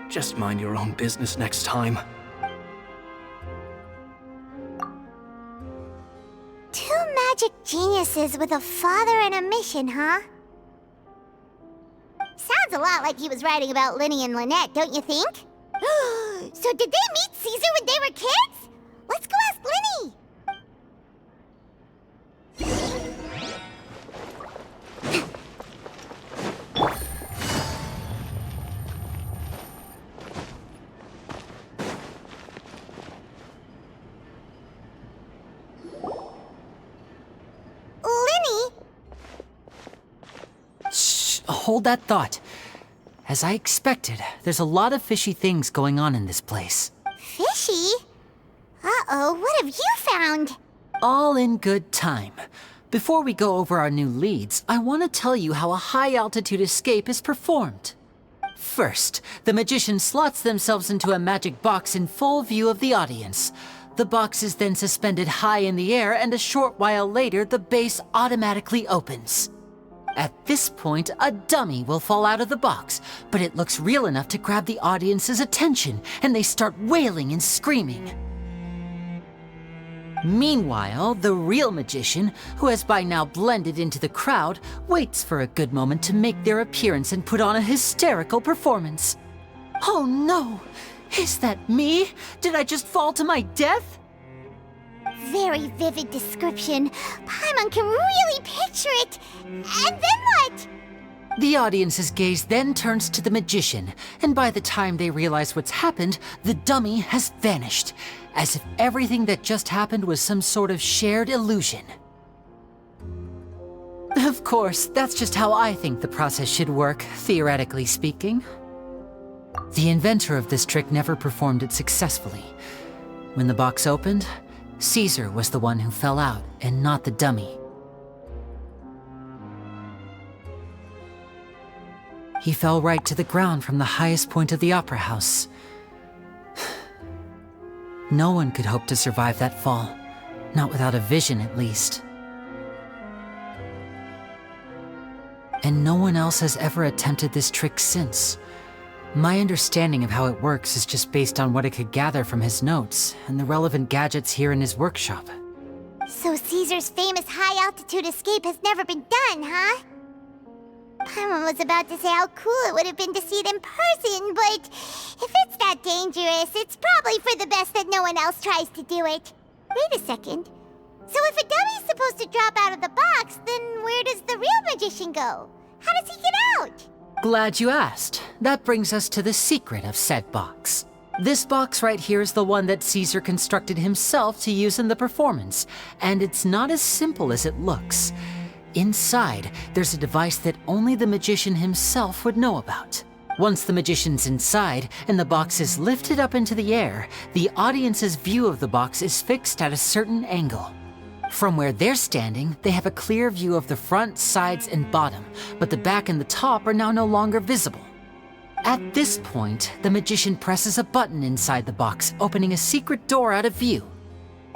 Just mind your own business next time. Two magic geniuses with a father and a mission, huh? Sounds a lot like he was writing about Linny and Lynette, don't you think? So did they meet Caesar when they were kids? Let's go ask Linny! Linny? Shh, hold that thought. As I expected, there's a lot of fishy things going on in this place. Fishy? Uh-oh, what have you found? All in good time. Before we go over our new leads, I want to tell you how a high-altitude escape is performed. First, the magician slots themselves into a magic box in full view of the audience. The box is then suspended high in the air, and a short while later, the base automatically opens. At this point, a dummy will fall out of the box, but it looks real enough to grab the audience's attention, and they start wailing and screaming. Meanwhile, the real magician, who has by now blended into the crowd, waits for a good moment to make their appearance and put on a hysterical performance. Oh no! Is that me? Did I just fall to my death? Very vivid description. Paimon can really picture it. And then what? The audience's gaze then turns to the magician, and by the time they realize what's happened, the dummy has vanished, as if everything that just happened was some sort of shared illusion. Of course, that's just how I think the process should work, theoretically speaking. The inventor of this trick never performed it successfully. When the box opened, Caesar was the one who fell out, and not the dummy. He fell right to the ground from the highest point of the opera house. No one could hope to survive that fall, not without a vision at least. And no one else has ever attempted this trick since. My understanding of how it works is just based on what I could gather from his notes and the relevant gadgets here in his workshop. So Caesar's famous high-altitude escape has never been done, huh? Paimon was about to say how cool it would have been to see it in person, but if it's that dangerous, it's probably for the best that no one else tries to do it. Wait a second. So if a dummy's supposed to drop out of the box, then where does the real magician go? How does he get out? Glad you asked. That brings us to the secret of said box. This box right here is the one that Caesar constructed himself to use in the performance, and it's not as simple as it looks. Inside, there's a device that only the magician himself would know about. Once the magician's inside and the box is lifted up into the air, the audience's view of the box is fixed at a certain angle. From where they're standing, they have a clear view of the front, sides, and bottom, but the back and the top are now no longer visible. At this point, the magician presses a button inside the box, opening a secret door out of view.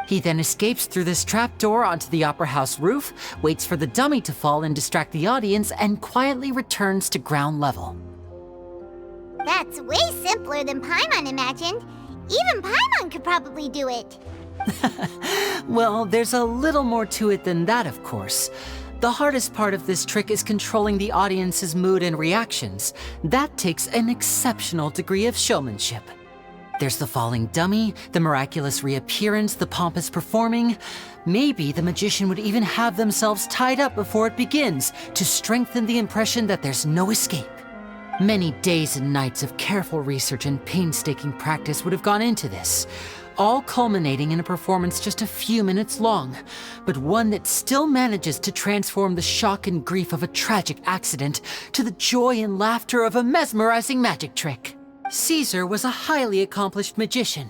He then escapes through this trap door onto the opera house roof, waits for the dummy to fall and distract the audience, and quietly returns to ground level. That's way simpler than Paimon imagined. Even Paimon could probably do it. Well, there's a little more to it than that, of course. The hardest part of this trick is controlling the audience's mood and reactions. That takes an exceptional degree of showmanship. There's the falling dummy, the miraculous reappearance, the pompous performing. Maybe the magician would even have themselves tied up before it begins to strengthen the impression that there's no escape. Many days and nights of careful research and painstaking practice would have gone into this, all culminating in a performance just a few minutes long, but one that still manages to transform the shock and grief of a tragic accident to the joy and laughter of a mesmerizing magic trick. Caesar was a highly accomplished magician.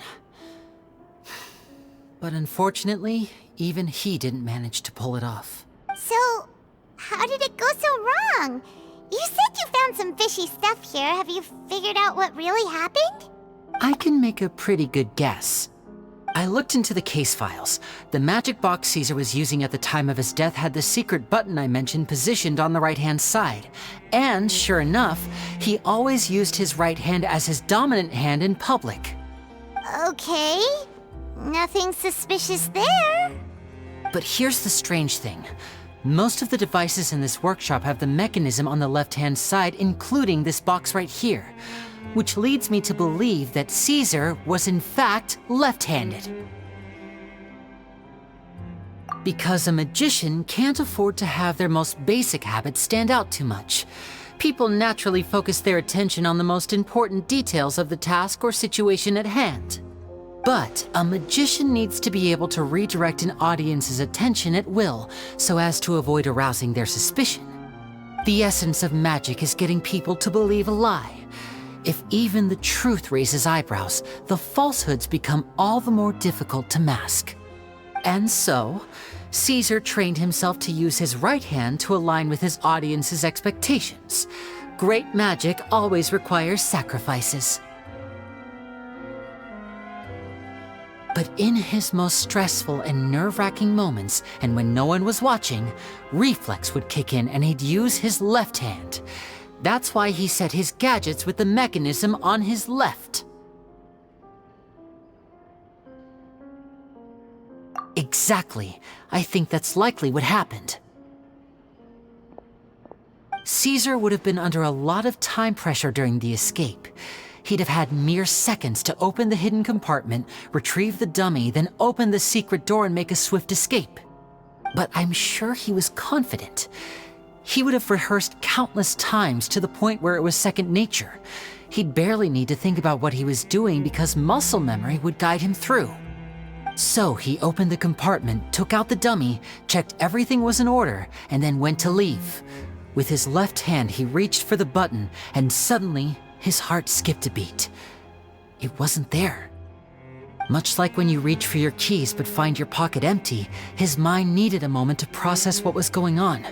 But unfortunately, even he didn't manage to pull it off. So, how did it go so wrong? You said you found some fishy stuff here. Have you figured out what really happened? I can make a pretty good guess. I looked into the case files. The magic box Caesar was using at the time of his death had the secret button I mentioned positioned on the right-hand side. And sure enough, he always used his right hand as his dominant hand in public. Okay, nothing suspicious there. But here's the strange thing. Most of the devices in this workshop have the mechanism on the left-hand side, including this box right here, which leads me to believe that Caesar was in fact left-handed. Because a magician can't afford to have their most basic habits stand out too much. People naturally focus their attention on the most important details of the task or situation at hand. But a magician needs to be able to redirect an audience's attention at will so as to avoid arousing their suspicion. The essence of magic is getting people to believe a lie. If even the truth raises eyebrows, the falsehoods become all the more difficult to mask. And so, Caesar trained himself to use his right hand to align with his audience's expectations. Great magic always requires sacrifices. But in his most stressful and nerve-wracking moments, and when no one was watching, reflex would kick in and he'd use his left hand. That's why he set his gadgets with the mechanism on his left. Exactly. I think that's likely what happened. Caesar would have been under a lot of time pressure during the escape. He'd have had mere seconds to open the hidden compartment, retrieve the dummy, then open the secret door and make a swift escape. But I'm sure he was confident. He would have rehearsed countless times to the point where it was second nature. He'd barely need to think about what he was doing because muscle memory would guide him through. So he opened the compartment, took out the dummy, checked everything was in order, and then went to leave. With his left hand, he reached for the button, and suddenly, his heart skipped a beat. It wasn't there. Much like when you reach for your keys but find your pocket empty, his mind needed a moment to process what was going on.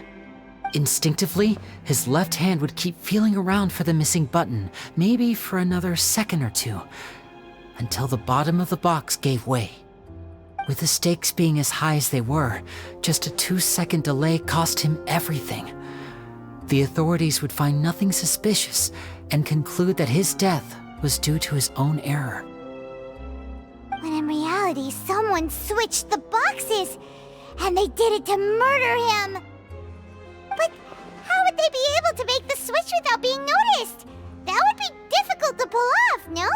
Instinctively, his left hand would keep feeling around for the missing button, maybe for another second or two, until the bottom of the box gave way. With the stakes being as high as they were, just a 2-second delay cost him everything. The authorities would find nothing suspicious and conclude that his death was due to his own error. When in reality, someone switched the boxes, and they did it to murder him. But how would they be able to make the switch without being noticed? That would be difficult to pull off, no?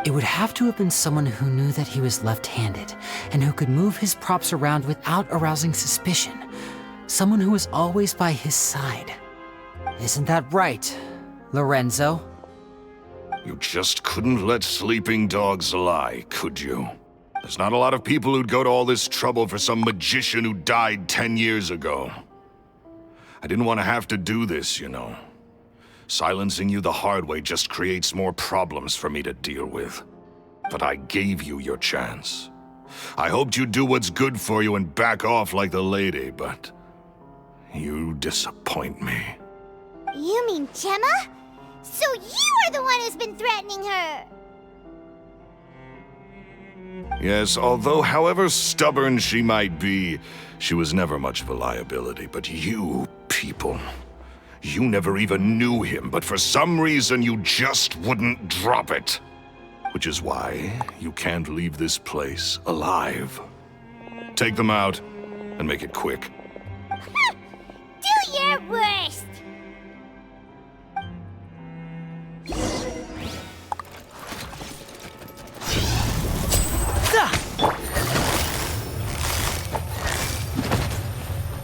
It would have to have been someone who knew that he was left-handed, and who could move his props around without arousing suspicion. Someone who was always by his side. Isn't that right, Lorenzo? You just couldn't let sleeping dogs lie, could you? There's not a lot of people who'd go to all this trouble for some magician who died 10 years ago. I didn't want to have to do this, you know. Silencing you the hard way just creates more problems for me to deal with. But I gave you your chance. I hoped you'd do what's good for you and back off like the lady, but you disappoint me. You mean Gemma? So you are the one who's been threatening her! Yes, although however stubborn she might be, she was never much of a liability. But you people, you never even knew him, but for some reason you just wouldn't drop it. Which is why you can't leave this place alive. Take them out, and make it quick. Do your worst!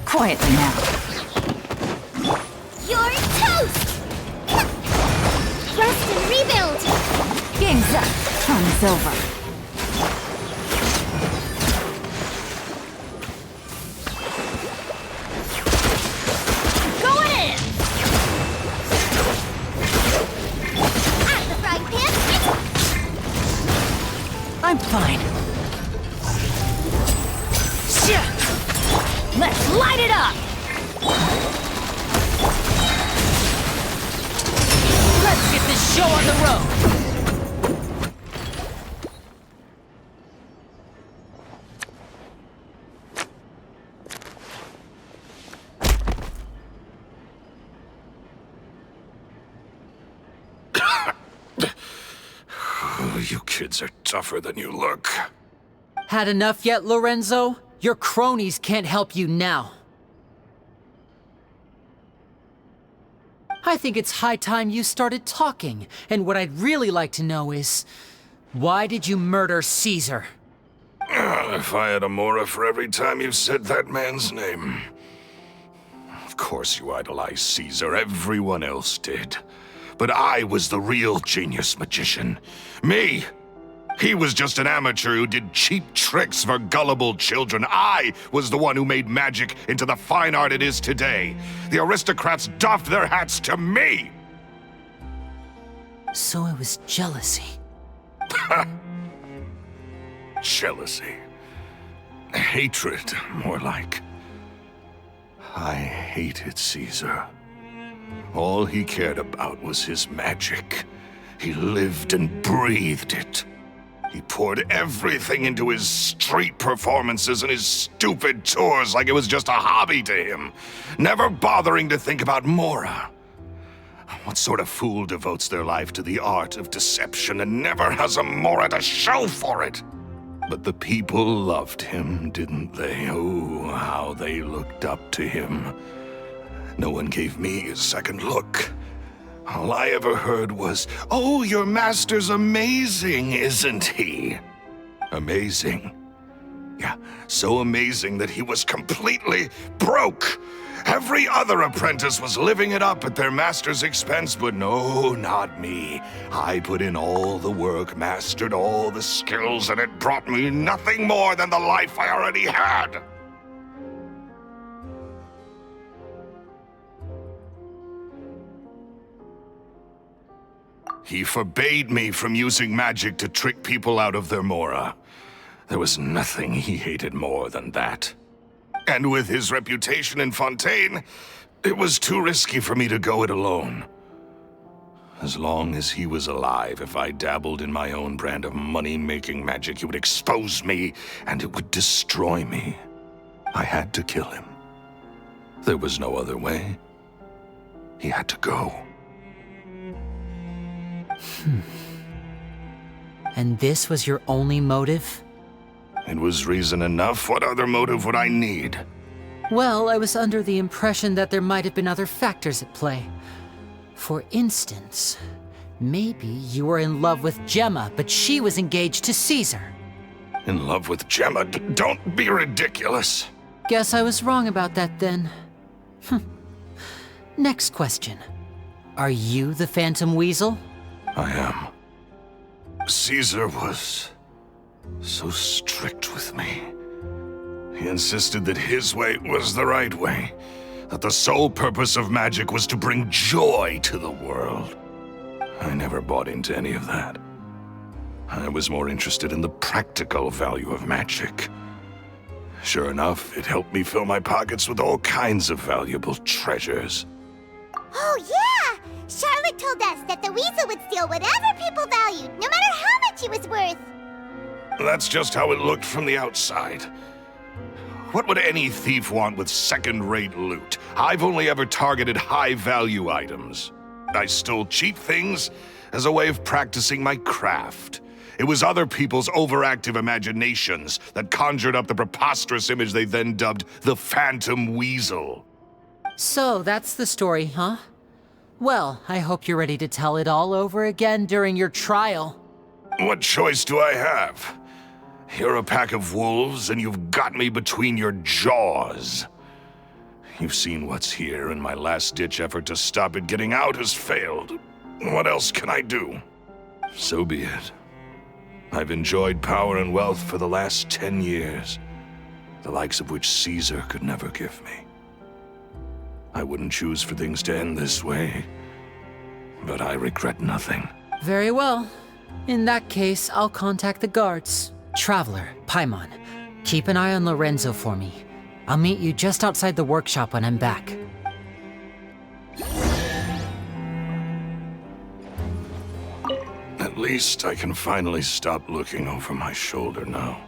Quietly now. You're toast! Rest and rebuild! Game's up. Time's over. Going in! At the frying pan! I'm fine. Let's light it up! Let's get this show on the road! You kids are tougher than you look. Had enough yet, Lorenzo? Your cronies can't help you now. I think it's high time you started talking, and what I'd really like to know is, why did you murder Caesar? If I had a mora for every time you've said that man's name. Of course you idolized Caesar, everyone else did. But I was the real genius magician. Me! He was just an amateur who did cheap tricks for gullible children. I was the one who made magic into the fine art it is today. The aristocrats doffed their hats to me! So it was jealousy. Jealousy. Hatred, more like. I hated Caesar. All he cared about was his magic. He lived and breathed it. He poured everything into his street performances and his stupid tours like it was just a hobby to him, never bothering to think about Mora. What sort of fool devotes their life to the art of deception and never has a Mora to show for it? But the people loved him, didn't they? Oh, how they looked up to him. No one gave me a second look. All I ever heard was, "Oh, your master's amazing, isn't he?" Amazing? Yeah, so amazing that he was completely broke. Every other apprentice was living it up at their master's expense, but no, not me. I put in all the work, mastered all the skills, and it brought me nothing more than the life I already had. He forbade me from using magic to trick people out of their mora. There was nothing he hated more than that. And with his reputation in Fontaine, it was too risky for me to go it alone. As long as he was alive, if I dabbled in my own brand of money-making magic, he would expose me, and it would destroy me. I had to kill him. There was no other way. He had to go. And this was your only motive? It was reason enough. What other motive would I need? Well, I was under the impression that there might have been other factors at play. For instance, maybe you were in love with Gemma, but she was engaged to Caesar. In love with Gemma? Don't be ridiculous. Guess I was wrong about that then. Next question. Are you the Phantom Weasel? I am. Caesar was so strict with me. He insisted that his way was the right way, that the sole purpose of magic was to bring joy to the world. I never bought into any of that. I was more interested in the practical value of magic. Sure enough, it helped me fill my pockets with all kinds of valuable treasures. Oh, yeah! Charlotte told us that the weasel would steal whatever people valued, no matter how much he was worth. That's just how it looked from the outside. What would any thief want with second-rate loot? I've only ever targeted high-value items. I stole cheap things as a way of practicing my craft. It was other people's overactive imaginations that conjured up the preposterous image they then dubbed the Phantom Weasel. So that's the story, huh? Well, I hope you're ready to tell it all over again during your trial. What choice do I have? You're a pack of wolves, and you've got me between your jaws. You've seen what's here, and my last-ditch effort to stop it getting out has failed. What else can I do? So be it. I've enjoyed power and wealth for the last 10 years, the likes of which Caesar could never give me. I wouldn't choose for things to end this way, but I regret nothing. Very well. In that case, I'll contact the guards. Traveler, Paimon, keep an eye on Lorenzo for me. I'll meet you just outside the workshop when I'm back. At least I can finally stop looking over my shoulder now.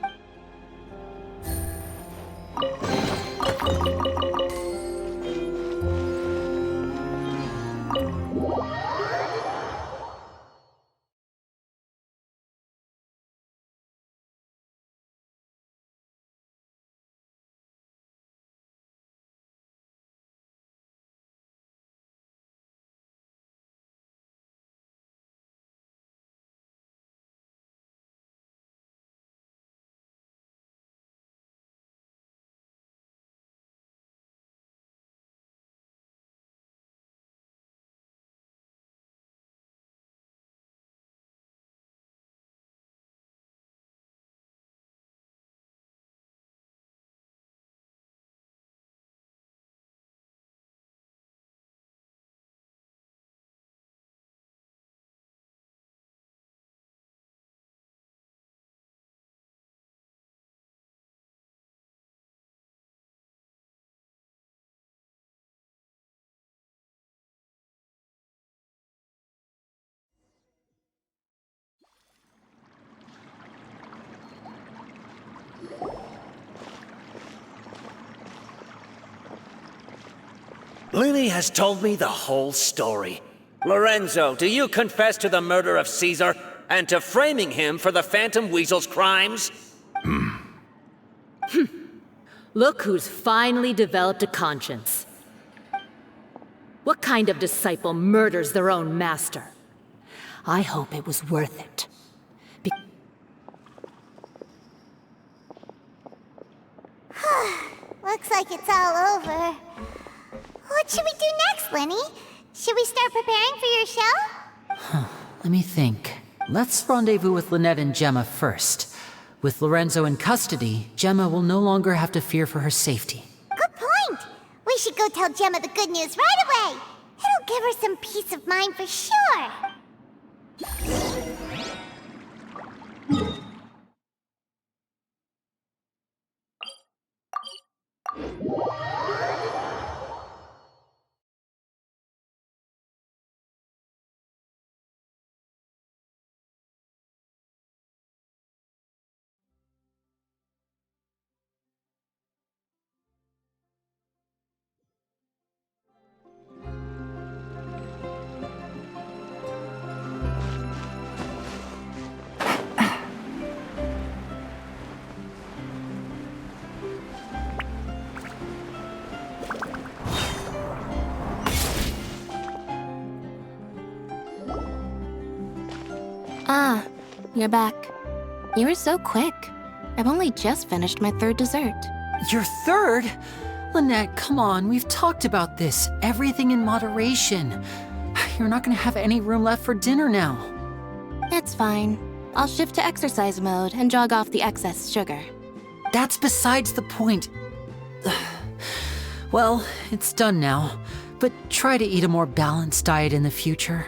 Lily has told me the whole story. Lorenzo, do you confess to the murder of Caesar and to framing him for the Phantom Weasel's crimes? Look who's finally developed a conscience. What kind of disciple murders their own master? I hope it was worth it. Looks like it's all over. What should we do next, Lenny? Should we start preparing for your show? Let me think. Let's rendezvous with Lynette and Gemma first. With Lorenzo in custody, Gemma will no longer have to fear for her safety. Good point. We should go tell Gemma the good news right away. It'll give her some peace of mind for sure. Ah, you're back. You were so quick. I've only just finished my third dessert. Your third? Lynette, come on, we've talked about this. Everything in moderation. You're not gonna have any room left for dinner now. It's fine. I'll shift to exercise mode and jog off the excess sugar. That's besides the point. Well, it's done now, but try to eat a more balanced diet in the future.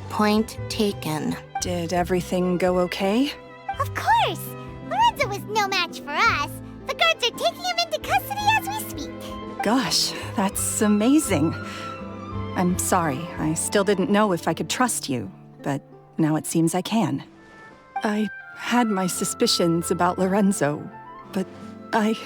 Point taken. Did everything go okay? Of course! Lorenzo was no match for us. The guards are taking him into custody as we speak. Gosh, that's amazing. I'm sorry, I still didn't know if I could trust you, but now it seems I can. I had my suspicions about Lorenzo, but It's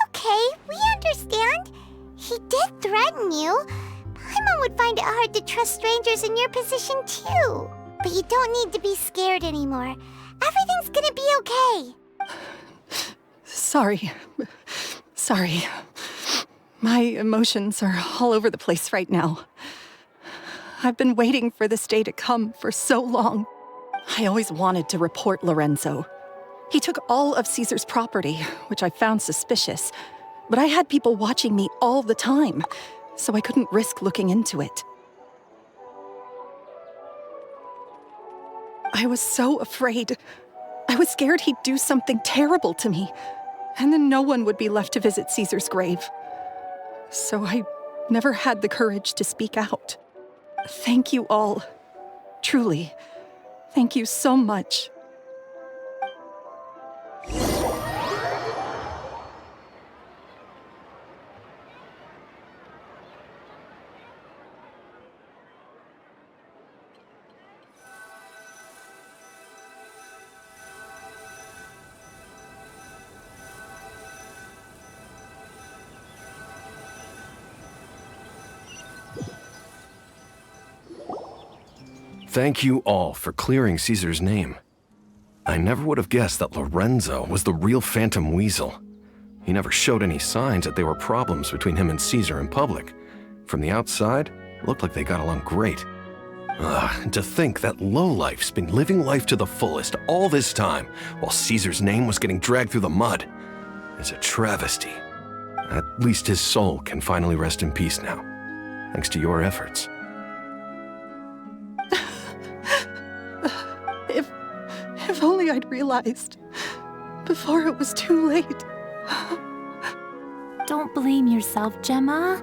okay, we understand. He did threaten you. Paimon would find it hard to trust strangers in your position too. But you don't need to be scared anymore. Everything's gonna be okay. sorry. Sorry. My emotions are all over the place right now. I've been waiting for this day to come for so long. I always wanted to report Lorenzo. He took all of Caesar's property, which I found suspicious, but I had people watching me all the time, so I couldn't risk looking into it. I was so afraid. I was scared he'd do something terrible to me, and then no one would be left to visit Caesar's grave. So I never had the courage to speak out. Thank you all. Truly. Thank you so much. Thank you all for clearing Caesar's name. I never would have guessed that Lorenzo was the real Phantom Weasel. He never showed any signs that there were problems between him and Caesar in public. From the outside, it looked like they got along great. And to think that lowlife's been living life to the fullest all this time, while Caesar's name was getting dragged through the mud, is a travesty. At least his soul can finally rest in peace now, thanks to your efforts. If only I'd realized before it was too late. Don't blame yourself, Gemma.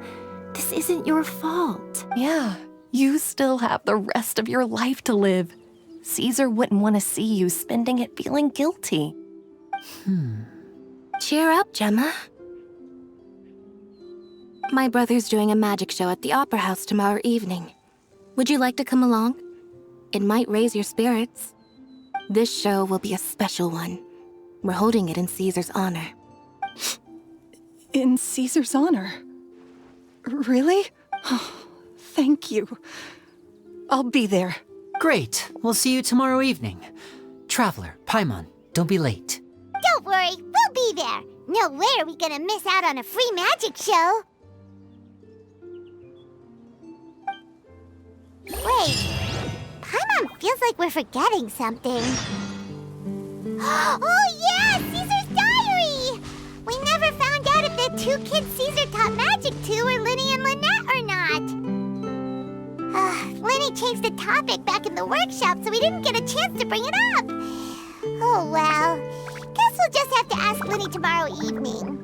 This isn't your fault. Yeah, you still have the rest of your life to live. Caesar wouldn't want to see you spending it feeling guilty. Cheer up, Gemma. My brother's doing a magic show at the Opera House tomorrow evening. Would you like to come along? It might raise your spirits. This show will be a special one. We're holding it in Caesar's honor. In Caesar's honor? Really? Oh, thank you. I'll be there. Great. We'll see you tomorrow evening. Traveler, Paimon, don't be late. Don't worry, we'll be there. No way are we gonna miss out on a free magic show. Wait, Paimon feels like we're forgetting something. Oh kids Caesar taught magic to were Linny and Lynette or not. Linny changed the topic back in the workshop, so we didn't get a chance to bring it up. Oh well. Guess we'll just have to ask Linny tomorrow evening.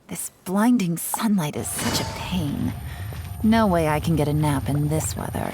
This blinding sunlight is such a pain. No way I can get a nap in this weather.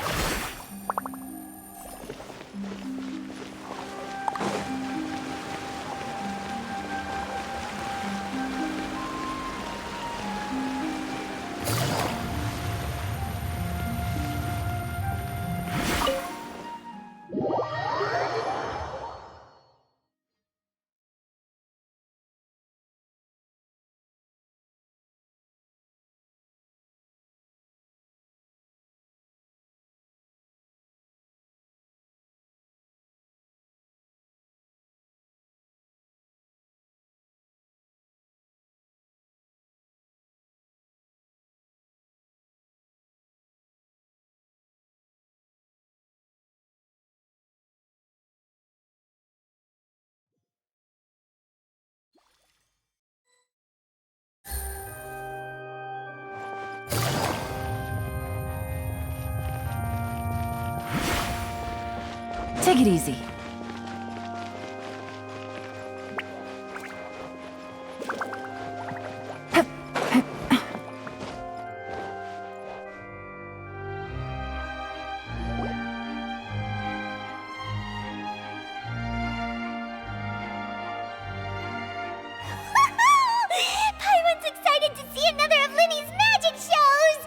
Take it easy. Pyron's excited to see another of Linny's magic shows!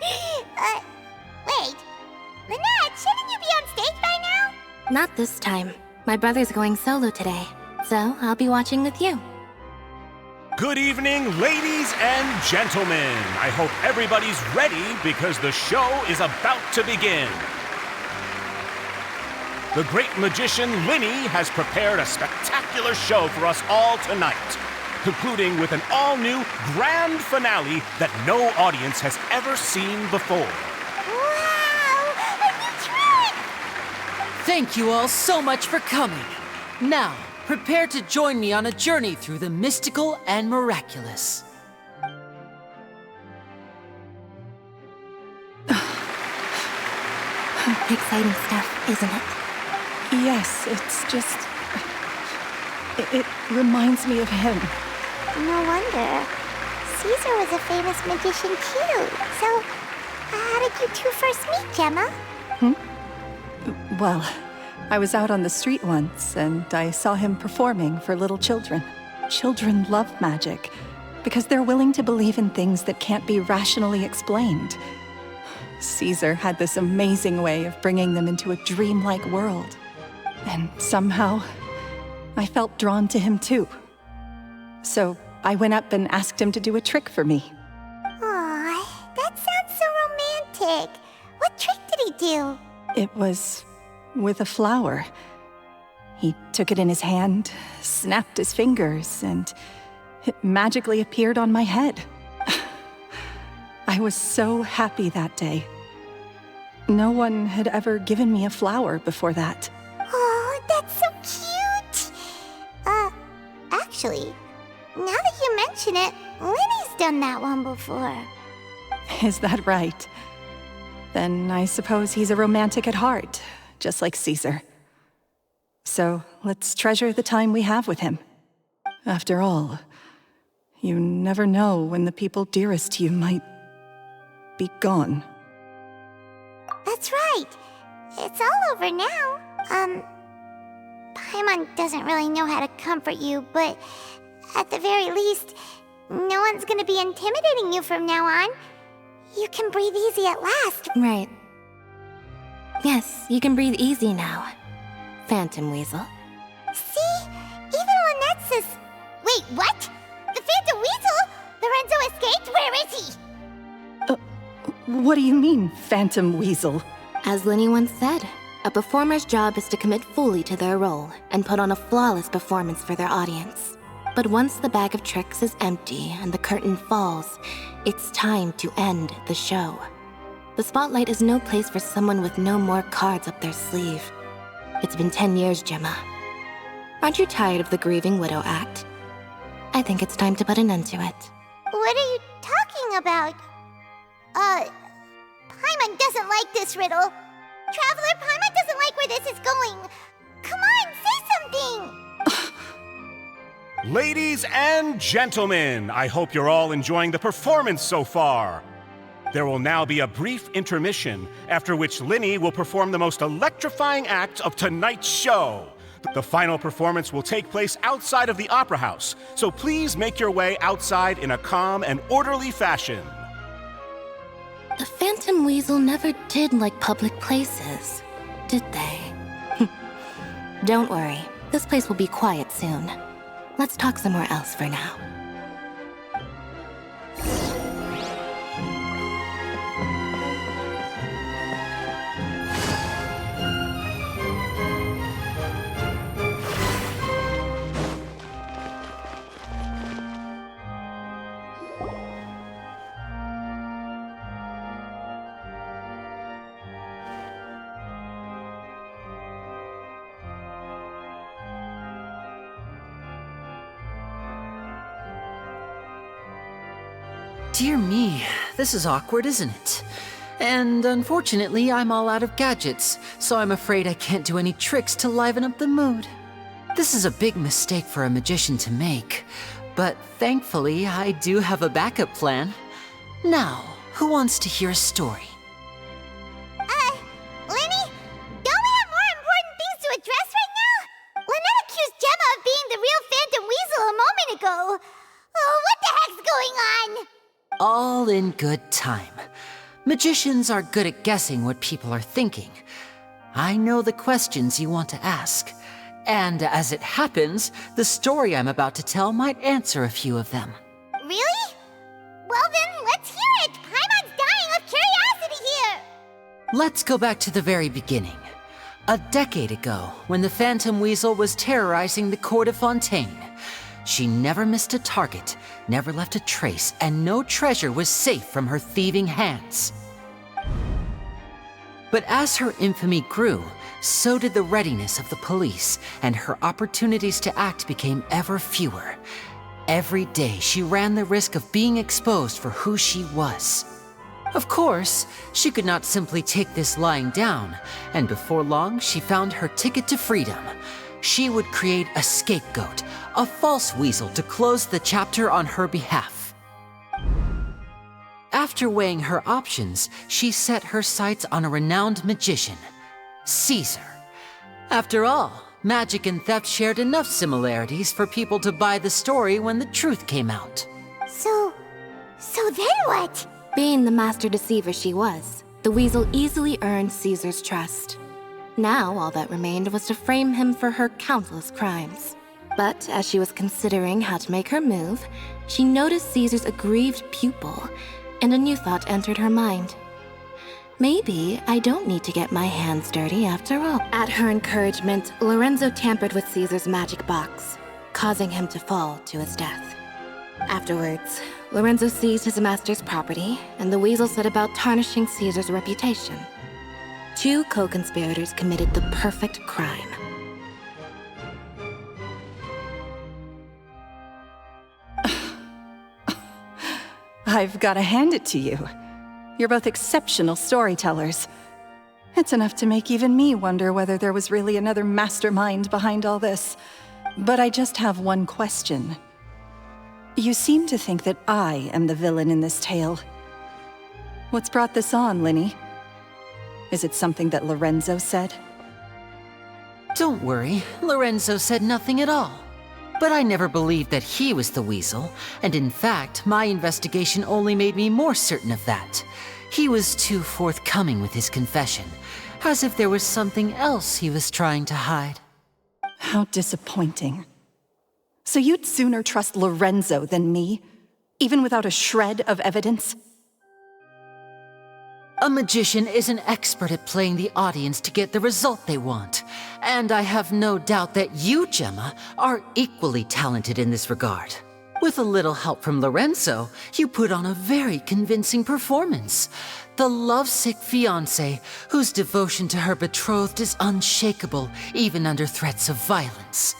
Wait. Lynette, shouldn't you be on stage by now? Not this time. My brother's going solo today, so I'll be watching with you. Good evening, ladies and gentlemen. I hope everybody's ready because the show is about to begin. The great magician Linny has prepared a spectacular show for us all tonight, concluding with an all-new grand finale that no audience has ever seen before. Thank you all so much for coming. Now, prepare to join me on a journey through the mystical and miraculous. Exciting stuff, isn't it? Yes, it's just... It reminds me of him. No wonder. Caesar was a famous magician too. So, how did you two first meet, Gemma? Well, I was out on the street once, and I saw him performing for little children. Children love magic, because they're willing to believe in things that can't be rationally explained. Caesar had this amazing way of bringing them into a dreamlike world. And somehow, I felt drawn to him too. So I went up and asked him to do a trick for me. Aw, that sounds so romantic. What trick did he do? It was with a flower. He took it in his hand, snapped his fingers, and it magically appeared on my head. I was so happy that day. No one had ever given me a flower before that. Oh, that's so cute! Actually, now that you mention it, Linny's done that one before. Is that right? then I suppose he's a romantic at heart, just like Caesar. So let's treasure the time we have with him. After all, you never know when the people dearest to you might be gone. That's right. It's all over now. Paimon doesn't really know how to comfort you, but at the very least, no one's gonna be intimidating you from now on. You can breathe easy at last. Right. Yes, you can breathe easy now, Phantom Weasel. See? Even Lynette says... Wait, what? The Phantom Weasel? Lorenzo escaped? Where is he? What do you mean, Phantom Weasel? As Linny once said, a performer's job is to commit fully to their role and put on a flawless performance for their audience. But once the bag of tricks is empty and the curtain falls, it's time to end the show. The spotlight is no place for someone with no more cards up their sleeve. It's been 10 years, Gemma. Aren't you tired of the grieving widow act? I think it's time to put an end to it. What are you talking about? Paimon doesn't like this riddle. Traveler, Paimon doesn't like where this is going. Come on, say something! Ladies and gentlemen, I hope you're all enjoying the performance so far. There will now be a brief intermission, after which Linny will perform the most electrifying act of tonight's show. The final performance will take place outside of the Opera House, so please make your way outside in a calm and orderly fashion. The Phantom Weasel never did like public places, did they? Don't worry, this place will be quiet soon. Let's talk somewhere else for now. Dear me, this is awkward, isn't it? And unfortunately, I'm all out of gadgets, so I'm afraid I can't do any tricks to liven up the mood. This is a big mistake for a magician to make, but thankfully, I do have a backup plan. Now, who wants to hear a story? Linny? Don't we have more important things to address right now? Lynette accused Gemma of being the real Phantom Weasel a moment ago. Oh, what the heck's going on? All in good time. Magicians are good at guessing what people are thinking. I know the questions you want to ask. And as it happens, the story I'm about to tell might answer a few of them. Really? Well then, let's hear it! Paimon's dying of curiosity here! Let's go back to the very beginning. A decade ago, when the Phantom Weasel was terrorizing the court of Fontaine. She never missed a target, never left a trace, and no treasure was safe from her thieving hands. But as her infamy grew, so did the readiness of the police, and her opportunities to act became ever fewer. Every day, she ran the risk of being exposed for who she was. Of course, she could not simply take this lying down, and before long, she found her ticket to freedom. She would create a scapegoat, a false weasel to close the chapter on her behalf. After weighing her options, she set her sights on a renowned magician, Caesar. After all, magic and theft shared enough similarities for people to buy the story when the truth came out. So then what? Being the master deceiver she was, the weasel easily earned Caesar's trust. Now all that remained was to frame him for her countless crimes. But as she was considering how to make her move, she noticed Caesar's aggrieved pupil, and a new thought entered her mind. Maybe I don't need to get my hands dirty after all. At her encouragement, Lorenzo tampered with Caesar's magic box, causing him to fall to his death. Afterwards, Lorenzo seized his master's property, and the weasel set about tarnishing Caesar's reputation. Two co-conspirators committed the perfect crime. I've got to hand it to you. You're both exceptional storytellers. It's enough to make even me wonder whether there was really another mastermind behind all this. But I just have one question. You seem to think that I am the villain in this tale. What's brought this on, Linny? Is it something that Lorenzo said? Don't worry, Lorenzo said nothing at all. But I never believed that he was the weasel, and in fact, my investigation only made me more certain of that. He was too forthcoming with his confession, as if there was something else he was trying to hide. How disappointing. So you'd sooner trust Lorenzo than me, even without a shred of evidence? A magician is an expert at playing the audience to get the result they want, and I have no doubt that you, Gemma, are equally talented in this regard. With a little help from Lorenzo, you put on a very convincing performance. The lovesick fiancé, whose devotion to her betrothed is unshakable, even under threats of violence.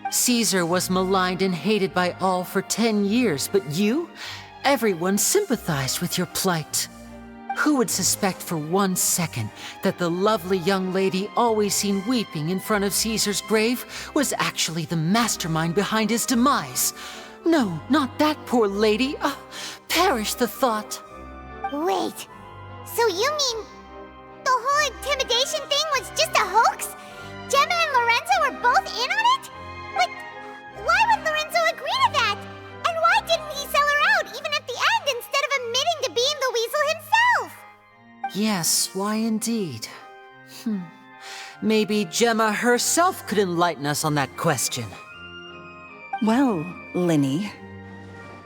Caesar was maligned and hated by all for 10 years, but you? Everyone sympathized with your plight. Who would suspect for 1 second that the lovely young lady always seen weeping in front of Caesar's grave was actually the mastermind behind his demise? No, not that poor lady. Perish the thought. Wait, so you mean the whole intimidation thing was just a hoax? Gemma and Lorenzo were both in on it? But why would Lorenzo agree to that? And why didn't he sell her out even at the end instead of admitting to being the weasel himself? Yes, why indeed? Maybe Gemma herself could enlighten us on that question. Well, Linny,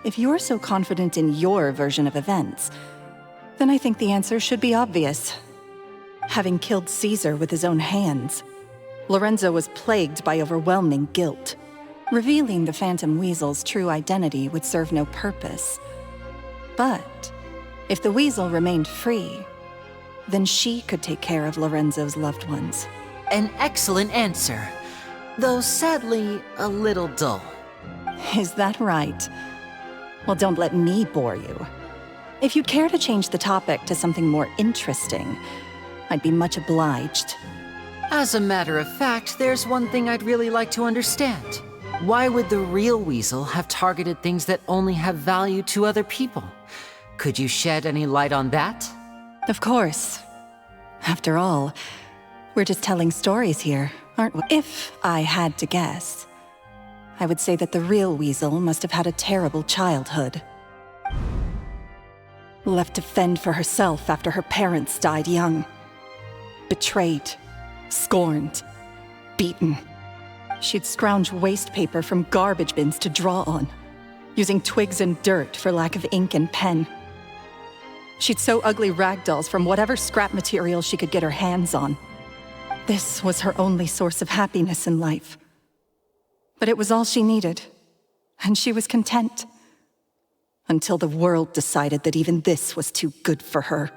if you're so confident in your version of events, then I think the answer should be obvious. Having killed Caesar with his own hands, Lorenzo was plagued by overwhelming guilt. Revealing the Phantom Weasel's true identity would serve no purpose. But if the Weasel remained free, then she could take care of Lorenzo's loved ones. An excellent answer, though sadly a little dull. Is that right? Well, don't let me bore you. If you'd care to change the topic to something more interesting, I'd be much obliged. As a matter of fact, there's one thing I'd really like to understand. Why would the real weasel have targeted things that only have value to other people? Could you shed any light on that? Of course. After all, we're just telling stories here, aren't we? If I had to guess, I would say that the real weasel must have had a terrible childhood. Left to fend for herself after her parents died young. Betrayed, scorned, beaten. She'd scrounge waste paper from garbage bins to draw on, using twigs and dirt for lack of ink and pen. She'd sew ugly rag dolls from whatever scrap material she could get her hands on. This was her only source of happiness in life. But it was all she needed, and she was content. Until the world decided that even this was too good for her.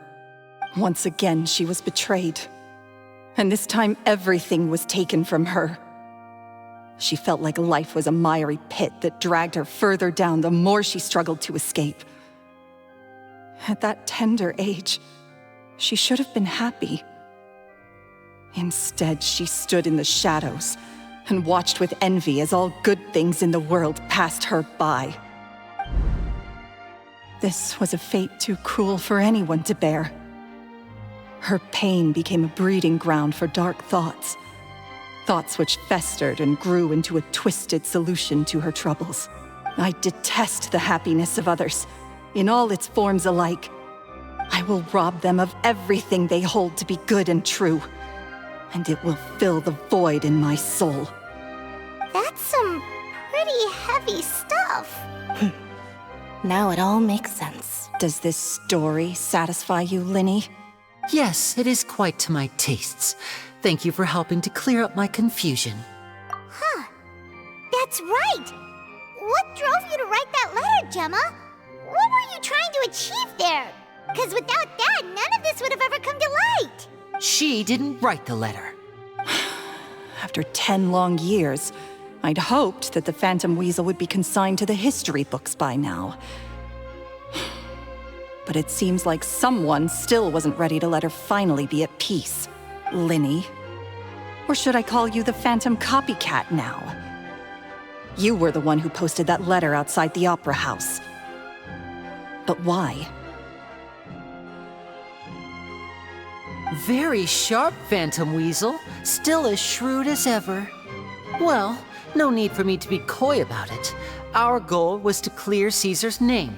Once again, she was betrayed. And this time, everything was taken from her. She felt like life was a miry pit that dragged her further down the more she struggled to escape. At that tender age, she should have been happy. Instead, she stood in the shadows and watched with envy as all good things in the world passed her by. This was a fate too cruel for anyone to bear. Her pain became a breeding ground for dark thoughts. Thoughts which festered and grew into a twisted solution to her troubles. I detest the happiness of others, in all its forms alike. I will rob them of everything they hold to be good and true, and it will fill the void in my soul. That's some pretty heavy stuff. Now it all makes sense. Does this story satisfy you, Linny? Yes, it is quite to my tastes. Thank you for helping to clear up my confusion. Huh. That's right. What drove you to write that letter, Gemma? What were you trying to achieve there? Because without that, none of this would have ever come to light. She didn't write the letter. After 10 long years, I'd hoped that the Phantom Weasel would be consigned to the history books by now. But it seems like someone still wasn't ready to let her finally be at peace. Linny. Or should I call you the Phantom Copycat now? You were the one who posted that letter outside the Opera House. But why? Very sharp, Phantom Weasel. Still as shrewd as ever. Well, no need for me to be coy about it. Our goal was to clear Caesar's name.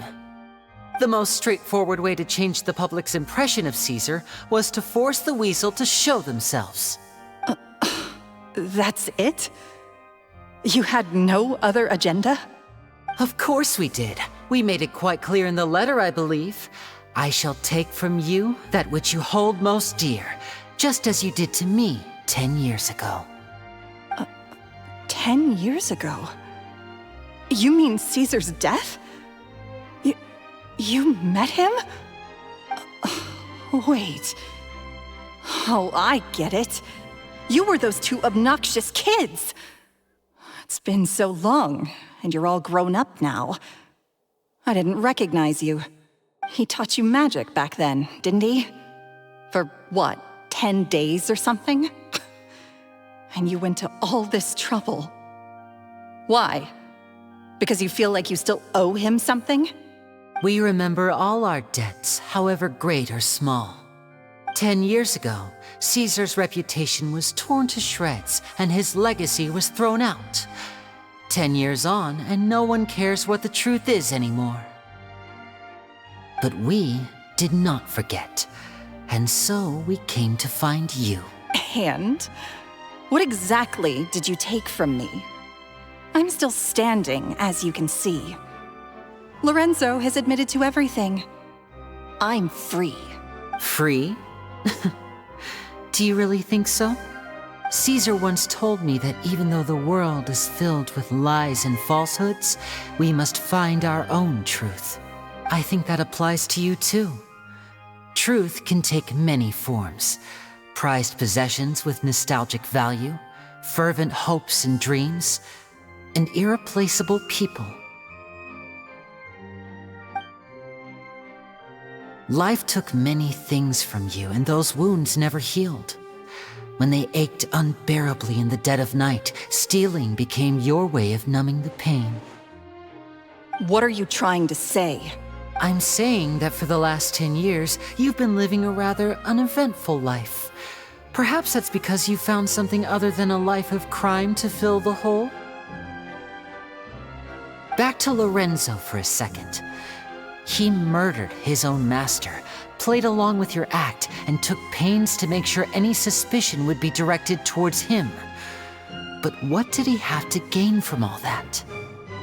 The most straightforward way to change the public's impression of Caesar was to force the Weasel to show themselves. That's it? You had no other agenda? Of course we did. We made it quite clear in the letter, I believe. I shall take from you that which you hold most dear, just as you did to me 10 years ago. 10 years ago? You mean Caesar's death? You met him? Wait. Oh, I get it. You were those two obnoxious kids. It's been so long, and you're all grown up now. I didn't recognize you. He taught you magic back then, didn't he? For what, 10 days or something? And you went to all this trouble. Why? Because you feel like you still owe him something? We remember all our debts, however great or small. 10 years ago, Caesar's reputation was torn to shreds and his legacy was thrown out. 10 years on, and no one cares what the truth is anymore. But we did not forget, and so we came to find you. And? What exactly did you take from me? I'm still standing, as you can see. Lorenzo has admitted to everything. I'm free. Free? Do you really think so? Caesar once told me that even though the world is filled with lies and falsehoods, we must find our own truth. I think that applies to you too. Truth can take many forms. Prized possessions with nostalgic value, fervent hopes and dreams, and irreplaceable people. Life took many things from you, and those wounds never healed. When they ached unbearably in the dead of night, stealing became your way of numbing the pain. What are you trying to say? I'm saying that for the last 10 years, you've been living a rather uneventful life. Perhaps that's because you found something other than a life of crime to fill the hole? Back to Lorenzo for a second. He murdered his own master, played along with your act, and took pains to make sure any suspicion would be directed towards him. But what did he have to gain from all that?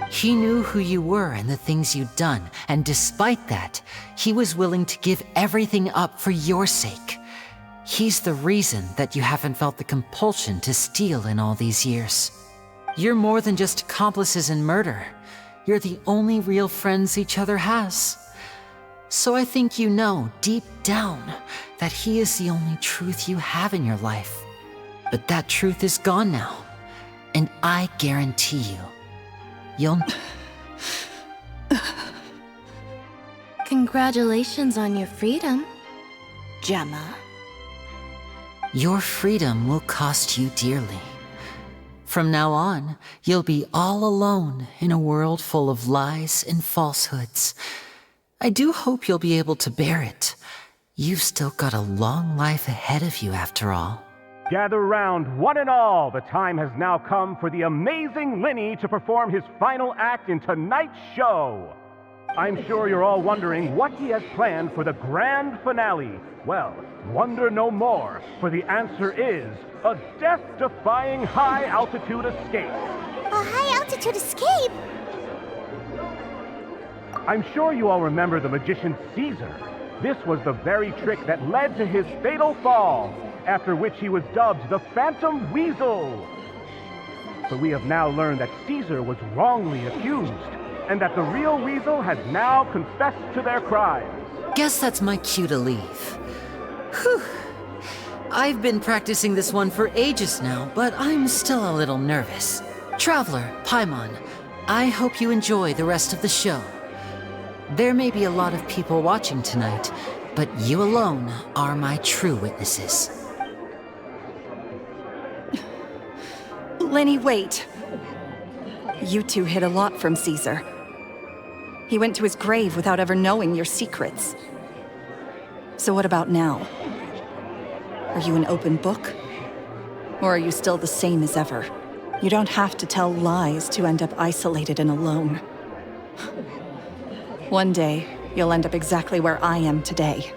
He knew who you were and the things you'd done, and despite that, he was willing to give everything up for your sake. He's the reason that you haven't felt the compulsion to steal in all these years. You're more than just accomplices in murder. You're the only real friends each other has. So I think you know, deep down, that he is the only truth you have in your life. But that truth is gone now. And I guarantee you, you'll... Congratulations on your freedom, Gemma. Your freedom will cost you dearly. From now on, you'll be all alone in a world full of lies and falsehoods. I do hope you'll be able to bear it. You've still got a long life ahead of you after all. Gather round, one and all. The time has now come for the amazing Linny to perform his final act in tonight's show. I'm sure you're all wondering what he has planned for the grand finale. Well, wonder no more, for the answer is a death-defying high-altitude escape. A high-altitude escape? I'm sure you all remember the magician Caesar. This was the very trick that led to his fatal fall, after which he was dubbed the Phantom Weasel. But we have now learned that Caesar was wrongly accused, and that the real Weasel has now confessed to their crimes. Guess that's my cue to leave. Whew. I've been practicing this one for ages now, but I'm still a little nervous. Traveler, Paimon, I hope you enjoy the rest of the show. There may be a lot of people watching tonight, but you alone are my true witnesses. Lenny, wait. You two hid a lot from Caesar. He went to his grave without ever knowing your secrets. So what about now? Are you an open book? Or are you still the same as ever? You don't have to tell lies to end up isolated and alone. One day, you'll end up exactly where I am today.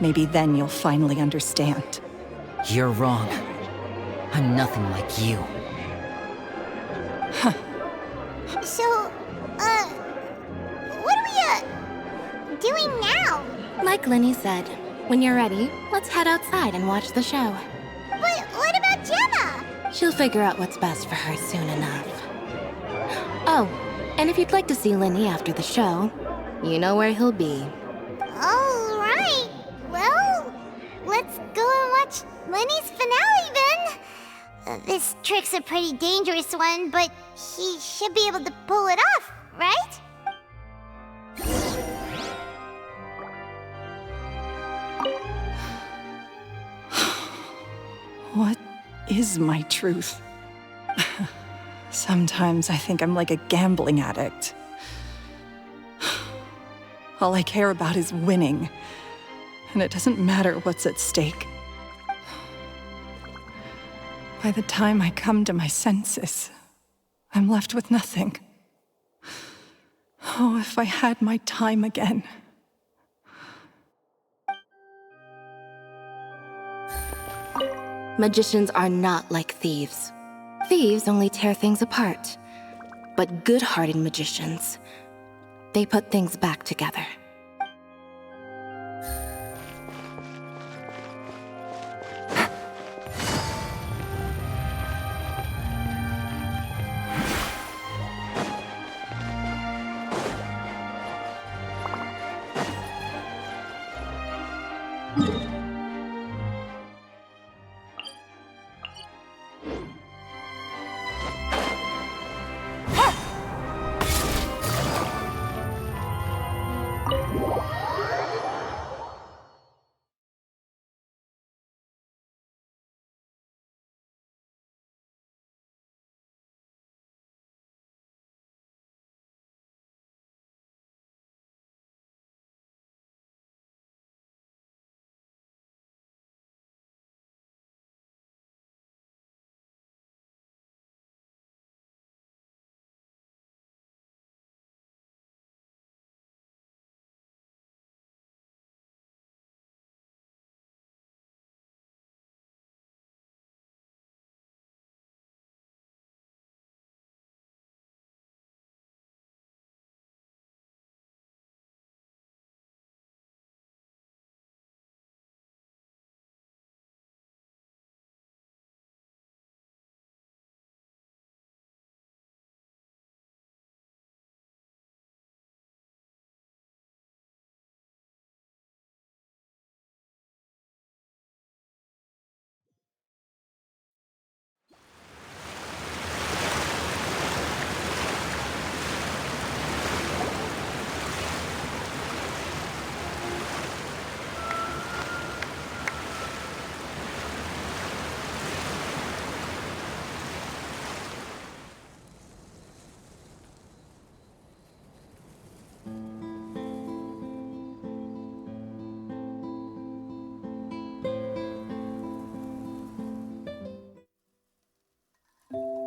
Maybe then you'll finally understand. You're wrong. I'm nothing like you. So, what are we, doing now? Like Lenny said, when you're ready, let's head outside and watch the show. But what about Gemma? She'll figure out what's best for her soon enough. Oh, and if you'd like to see Lenny after the show, you know where he'll be. All right. Well, let's go and watch Lenny's finale then. This trick's a pretty dangerous one, but he should be able to pull it off, right? What is my truth? Sometimes I think I'm like a gambling addict. All I care about is winning, and it doesn't matter what's at stake. By the time I come to my senses, I'm left with nothing. Oh, if I had my time again. Magicians are not like thieves. Thieves only tear things apart. But good-hearted magicians, they put things back together.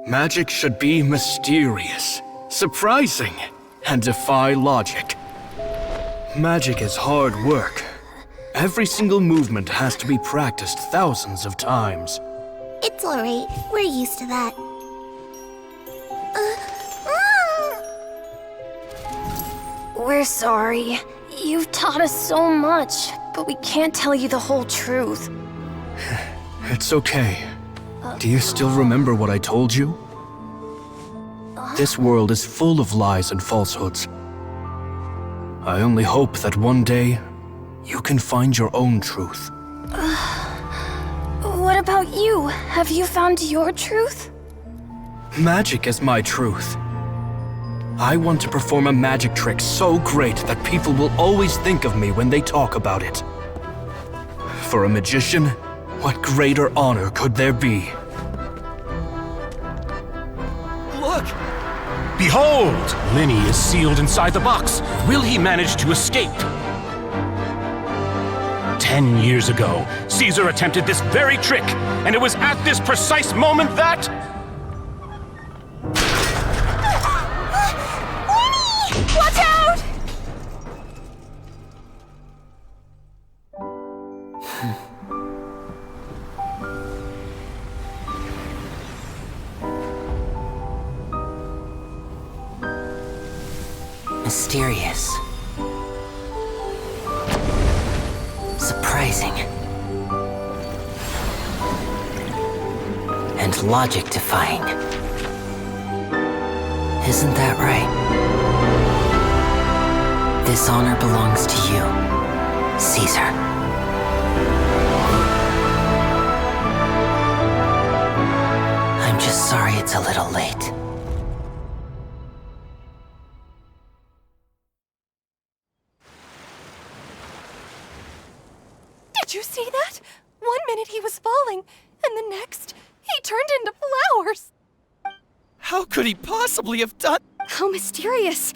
Magic should be mysterious, surprising, and defy logic. Magic is hard work. Every single movement has to be practiced thousands of times. It's alright. We're used to that. We're sorry. You've taught us so much, but we can't tell you the whole truth. It's okay. Do you still remember what I told you? This world is full of lies and falsehoods. I only hope that one day you can find your own truth. What about you? Have you found your truth? Magic is my truth. I want to perform a magic trick so great that people will always think of me when they talk about it. For a magician, what greater honor could there be? Look! Behold! Linny is sealed inside the box. Will he manage to escape? 10 years ago, Caesar attempted this very trick, and it was at this precise moment that... Lenny! Watch out! Mysterious. Surprising. And logic-defying. Isn't that right? This honor belongs to you, Caesar. I'm just sorry it's a little late. Did you see that? 1 minute he was falling, and the next, he turned into flowers. How could he possibly have done? How mysterious.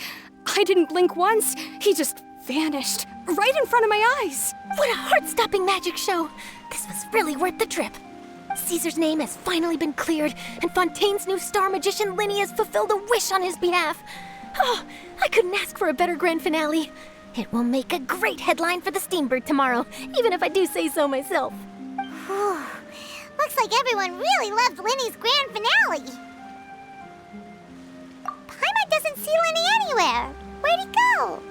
I didn't blink once. He just vanished, right in front of my eyes. What a heart-stopping magic show! This was really worth the trip. Caesar's name has finally been cleared, and Fontaine's new star magician Linny has fulfilled a wish on his behalf. Oh, I couldn't ask for a better grand finale. It will make a great headline for the Steambird tomorrow, even if I do say so myself. Looks like everyone really loved Linny's grand finale. Paimon doesn't see Linny anywhere. Where'd he go?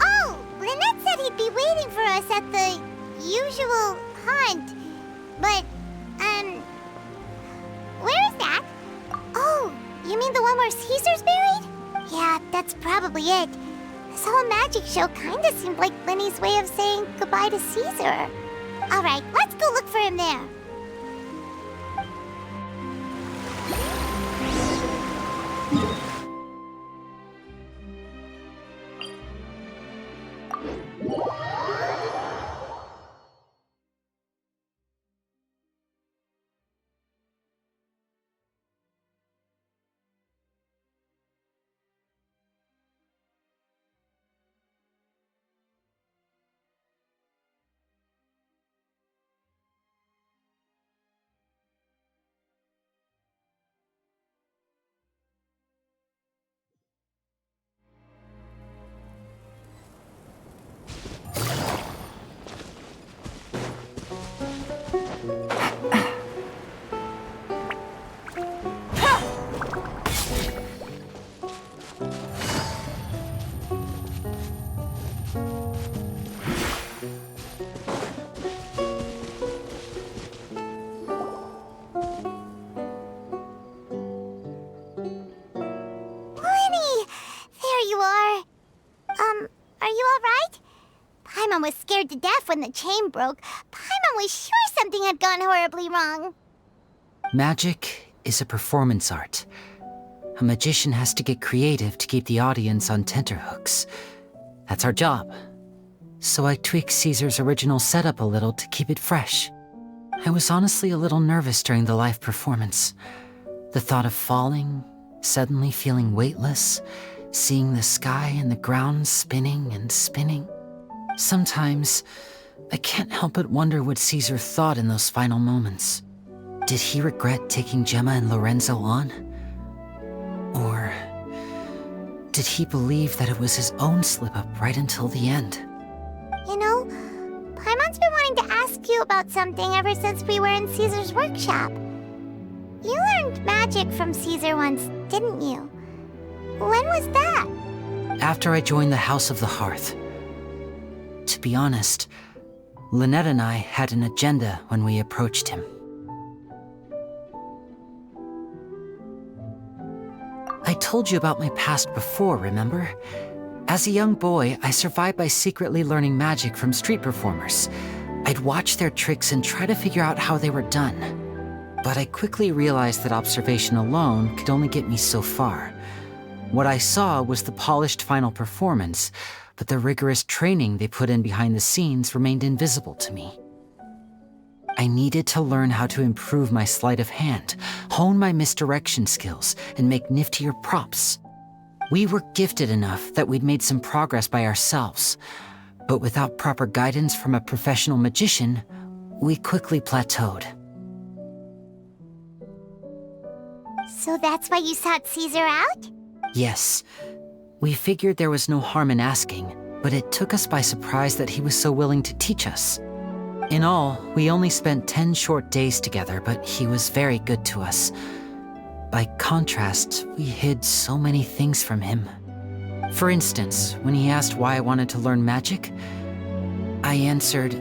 Oh, Lynette said he'd be waiting for us at the usual haunt. But, where is that? Oh, you mean the one where Caesar's buried? Yeah, that's probably it. This whole magic show kinda seemed like Linny's way of saying goodbye to Caesar. Alright, let's go look for him there. Paimon was scared to death when the chain broke. Paimon was sure something had gone horribly wrong. Magic is a performance art. A magician has to get creative to keep the audience on tenterhooks. That's our job. So I tweaked Caesar's original setup a little to keep it fresh. I was honestly a little nervous during the live performance. The thought of falling, suddenly feeling weightless, seeing the sky and the ground spinning and spinning. Sometimes, I can't help but wonder what Caesar thought in those final moments. Did he regret taking Gemma and Lorenzo on? Or did he believe that it was his own slip-up right until the end? You know, Paimon's been wanting to ask you about something ever since we were in Caesar's workshop. You learned magic from Caesar once, didn't you? When was that? After I joined the House of the Hearth. To be honest, Lynette and I had an agenda when we approached him. I told you about my past before, remember? As a young boy, I survived by secretly learning magic from street performers. I'd watch their tricks and try to figure out how they were done. But I quickly realized that observation alone could only get me so far. What I saw was the polished final performance, but the rigorous training they put in behind the scenes remained invisible to me. I needed to learn how to improve my sleight of hand, hone my misdirection skills, and make niftier props. We were gifted enough that we'd made some progress by ourselves, but without proper guidance from a professional magician, we quickly plateaued. So that's why you sought Caesar out? Yes. We figured there was no harm in asking, but it took us by surprise that he was so willing to teach us. In all, we only spent 10 short days together, but he was very good to us. By contrast, we hid so many things from him. For instance, when he asked why I wanted to learn magic, I answered,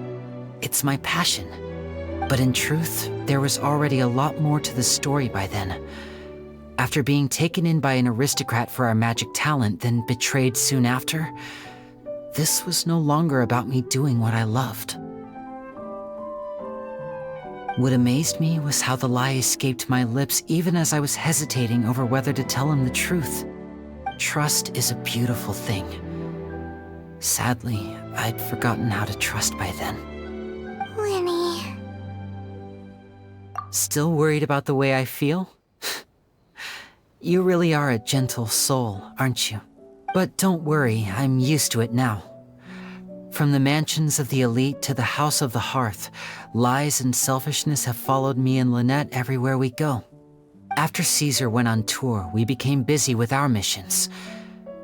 "It's my passion." But in truth, there was already a lot more to the story by then. After being taken in by an aristocrat for our magic talent, then betrayed soon after, this was no longer about me doing what I loved. What amazed me was how the lie escaped my lips even as I was hesitating over whether to tell him the truth. Trust is a beautiful thing. Sadly, I'd forgotten how to trust by then. Lenny. Still worried about the way I feel? You really are a gentle soul, aren't you? But don't worry, I'm used to it now. From the mansions of the elite to the house of the hearth, lies and selfishness have followed me and Lynette everywhere we go. After Caesar went on tour, we became busy with our missions.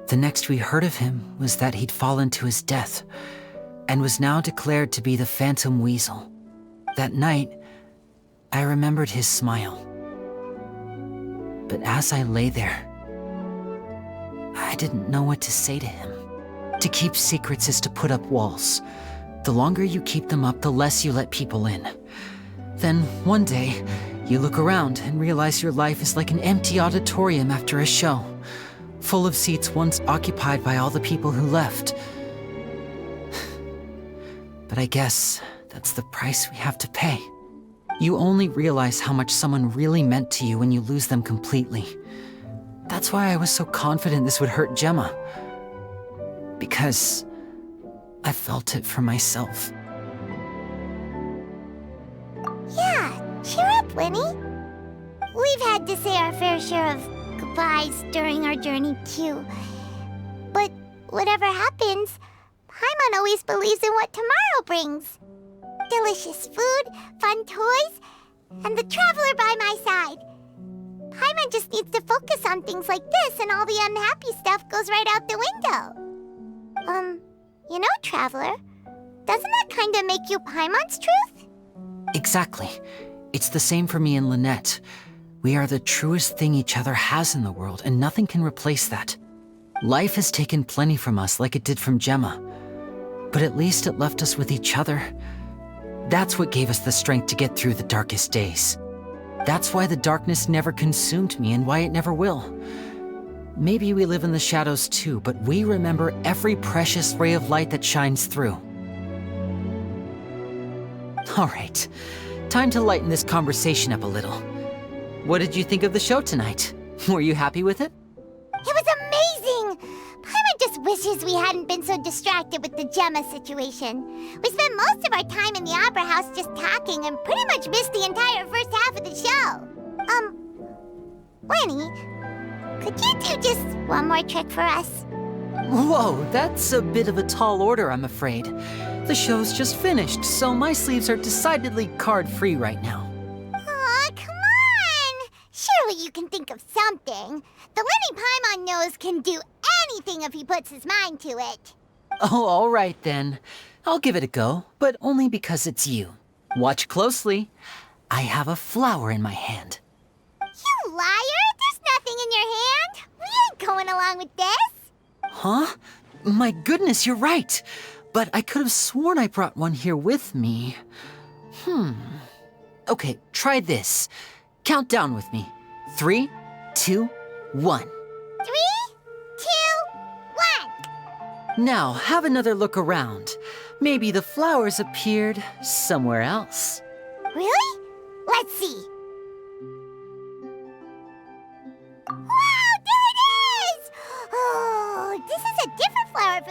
The next we heard of him was that he'd fallen to his death, and was now declared to be the Phantom Weasel. That night, I remembered his smile. But as I lay there, I didn't know what to say to him. To keep secrets is to put up walls. The longer you keep them up, the less you let people in. Then, one day, you look around and realize your life is like an empty auditorium after a show, full of seats once occupied by all the people who left. But I guess that's the price we have to pay. You only realize how much someone really meant to you when you lose them completely. That's why I was so confident this would hurt Gemma. Because I felt it for myself. Yeah, cheer up, Lenny. We've had to say our fair share of goodbyes during our journey, too. But whatever happens, Paimon always believes in what tomorrow brings. Delicious food, fun toys, and the traveler by my side. Paimon just needs to focus on things like this, and all the unhappy stuff goes right out the window. You know, Traveler, doesn't that kind of make you Paimon's truth? Exactly. It's the same for me and Lynette. We are the truest thing each other has in the world, and nothing can replace that. Life has taken plenty from us, like it did from Gemma. But at least it left us with each other. That's what gave us the strength to get through the darkest days. That's why the darkness never consumed me, and why it never will. Maybe we live in the shadows too, but we remember every precious ray of light that shines through. All right, time to lighten this conversation up a little. What did you think of the show tonight? Were you happy with it? It was amazing! Paimon just wishes we hadn't been so distracted with the Gemma situation. We spent most of our time in the Opera House just talking and pretty much missed the entire first half of the show. Lenny, could you do just one more trick for us? Whoa, that's a bit of a tall order, I'm afraid. The show's just finished, so my sleeves are decidedly card-free right now. Aw, come on! Surely you can think of something. The Lenny Paimon knows can do anything if he puts his mind to it. Oh, all right then. I'll give it a go, but only because it's you. Watch closely. I have a flower in my hand. You liar! There's nothing in your hand! We ain't going along with this! Huh? My goodness, you're right! But I could have sworn I brought one here with me. Okay, try this. Count down with me. 3, 2, 1. 3, 2, 1! Now, have another look around. Maybe the flowers appeared somewhere else. Really? Let's see. Wow, there it is!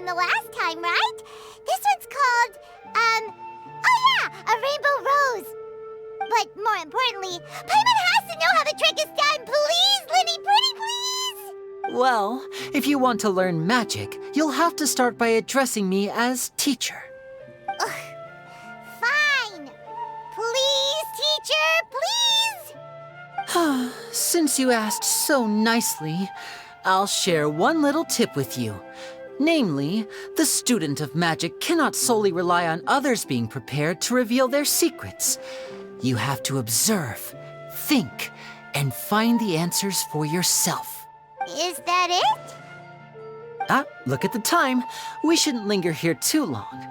from the last time, right? This one's called, oh yeah, a rainbow rose. But more importantly, Paimon has to know how the trick is done. Please, Linny, pretty please! Well, if you want to learn magic, you'll have to start by addressing me as teacher. Ugh. Fine. Please, teacher, please! Since you asked so nicely, I'll share one little tip with you. Namely, the student of magic cannot solely rely on others being prepared to reveal their secrets. You have to observe, think, and find the answers for yourself. Is that it? Look at the time. We shouldn't linger here too long.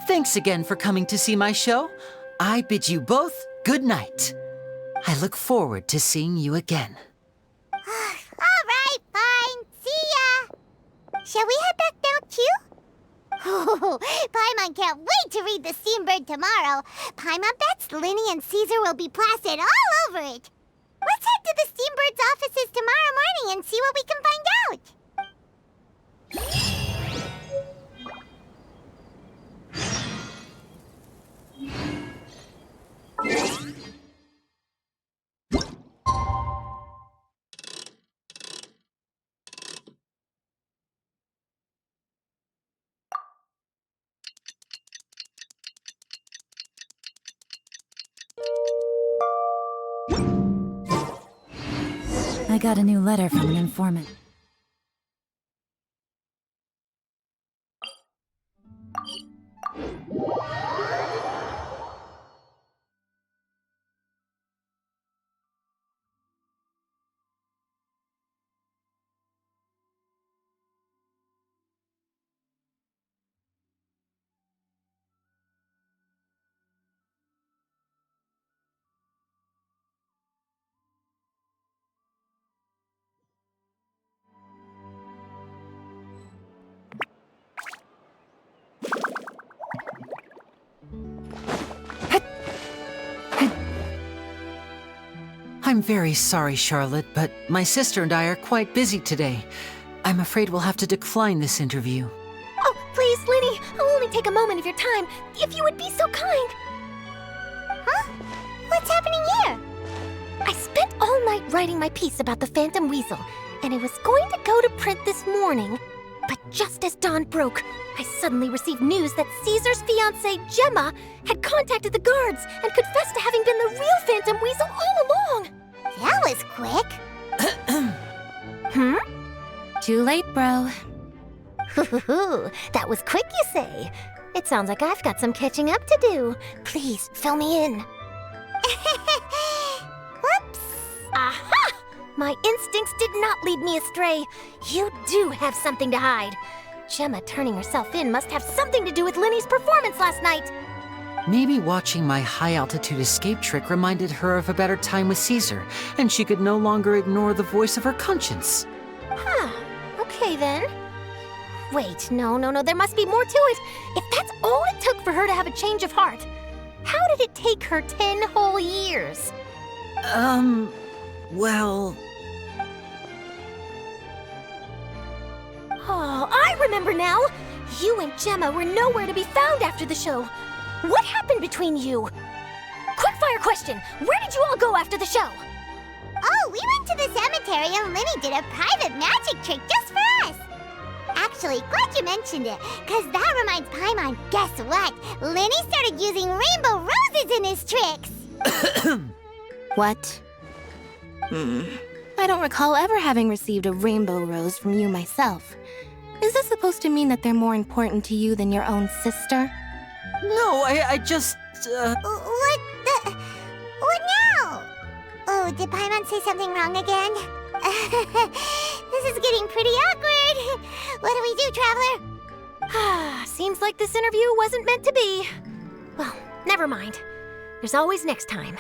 Thanks again for coming to see my show. I bid you both good night. I look forward to seeing you again. All right, fine. See ya. Shall we head back now, too? Oh, Paimon can't wait to read The Steambird tomorrow. Paimon bets Linny and Caesar will be plastered all over it. Let's head to the Steambird's offices tomorrow morning and see what we can find out. I got a new letter from an informant. I'm very sorry, Charlotte, but my sister and I are quite busy today. I'm afraid we'll have to decline this interview. Oh, please, Linny, I'll only take a moment of your time, if you would be so kind. Huh? What's happening here? I spent all night writing my piece about the Phantom Weasel, and it was going to go to print this morning. But just as dawn broke, I suddenly received news that Caesar's fiancée, Gemma, had contacted the guards and confessed to having been the real Phantom Weasel all along. That was quick. Too late, bro. That was quick, you say? It sounds like I've got some catching up to do. Please, fill me in. Whoops. Aha! My instincts did not lead me astray. You do have something to hide. Gemma turning herself in must have something to do with Linny's performance last night. Maybe watching my high-altitude escape trick reminded her of a better time with Caesar, and she could no longer ignore the voice of her conscience. Huh. Okay, then. Wait, no, there must be more to it. If that's all it took for her to have a change of heart, how did it take her 10 whole years? Well... Oh, I remember now! You and Gemma were nowhere to be found after the show. What happened between you? Quickfire question! Where did you all go after the show? Oh, we went to the cemetery and Linny did a private magic trick just for us. Actually, glad you mentioned it, because that reminds Paimon, guess what? Linny started using rainbow roses in his tricks. What? I don't recall ever having received a rainbow rose from you myself. Is this supposed to mean that they're more important to you than your own sister? No, I just, What now? Oh, did Paimon say something wrong again? This is getting pretty awkward. What do we do, Traveler? Seems like this interview wasn't meant to be. Well, never mind. There's always next time.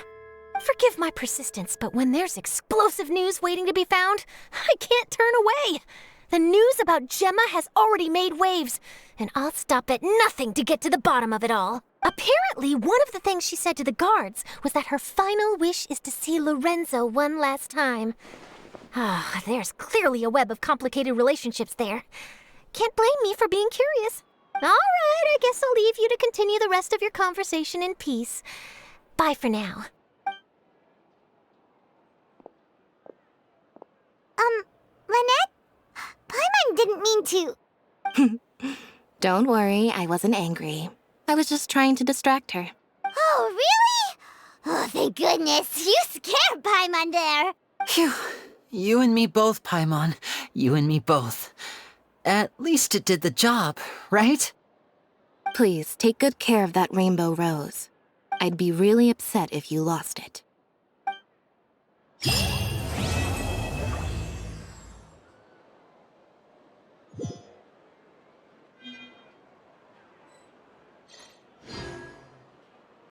Forgive my persistence, but when there's explosive news waiting to be found, I can't turn away. The news about Gemma has already made waves, and I'll stop at nothing to get to the bottom of it all. Apparently, one of the things she said to the guards was that her final wish is to see Lorenzo one last time. There's clearly a web of complicated relationships there. Can't blame me for being curious. All right, I guess I'll leave you to continue the rest of your conversation in peace. Bye for now. Lynette? Paimon didn't mean to... Don't worry, I wasn't angry. I was just trying to distract her. Oh, really? Oh, thank goodness. You scared Paimon there. Phew. You and me both, Paimon. You and me both. At least it did the job, right? Please, take good care of that rainbow rose. I'd be really upset if you lost it.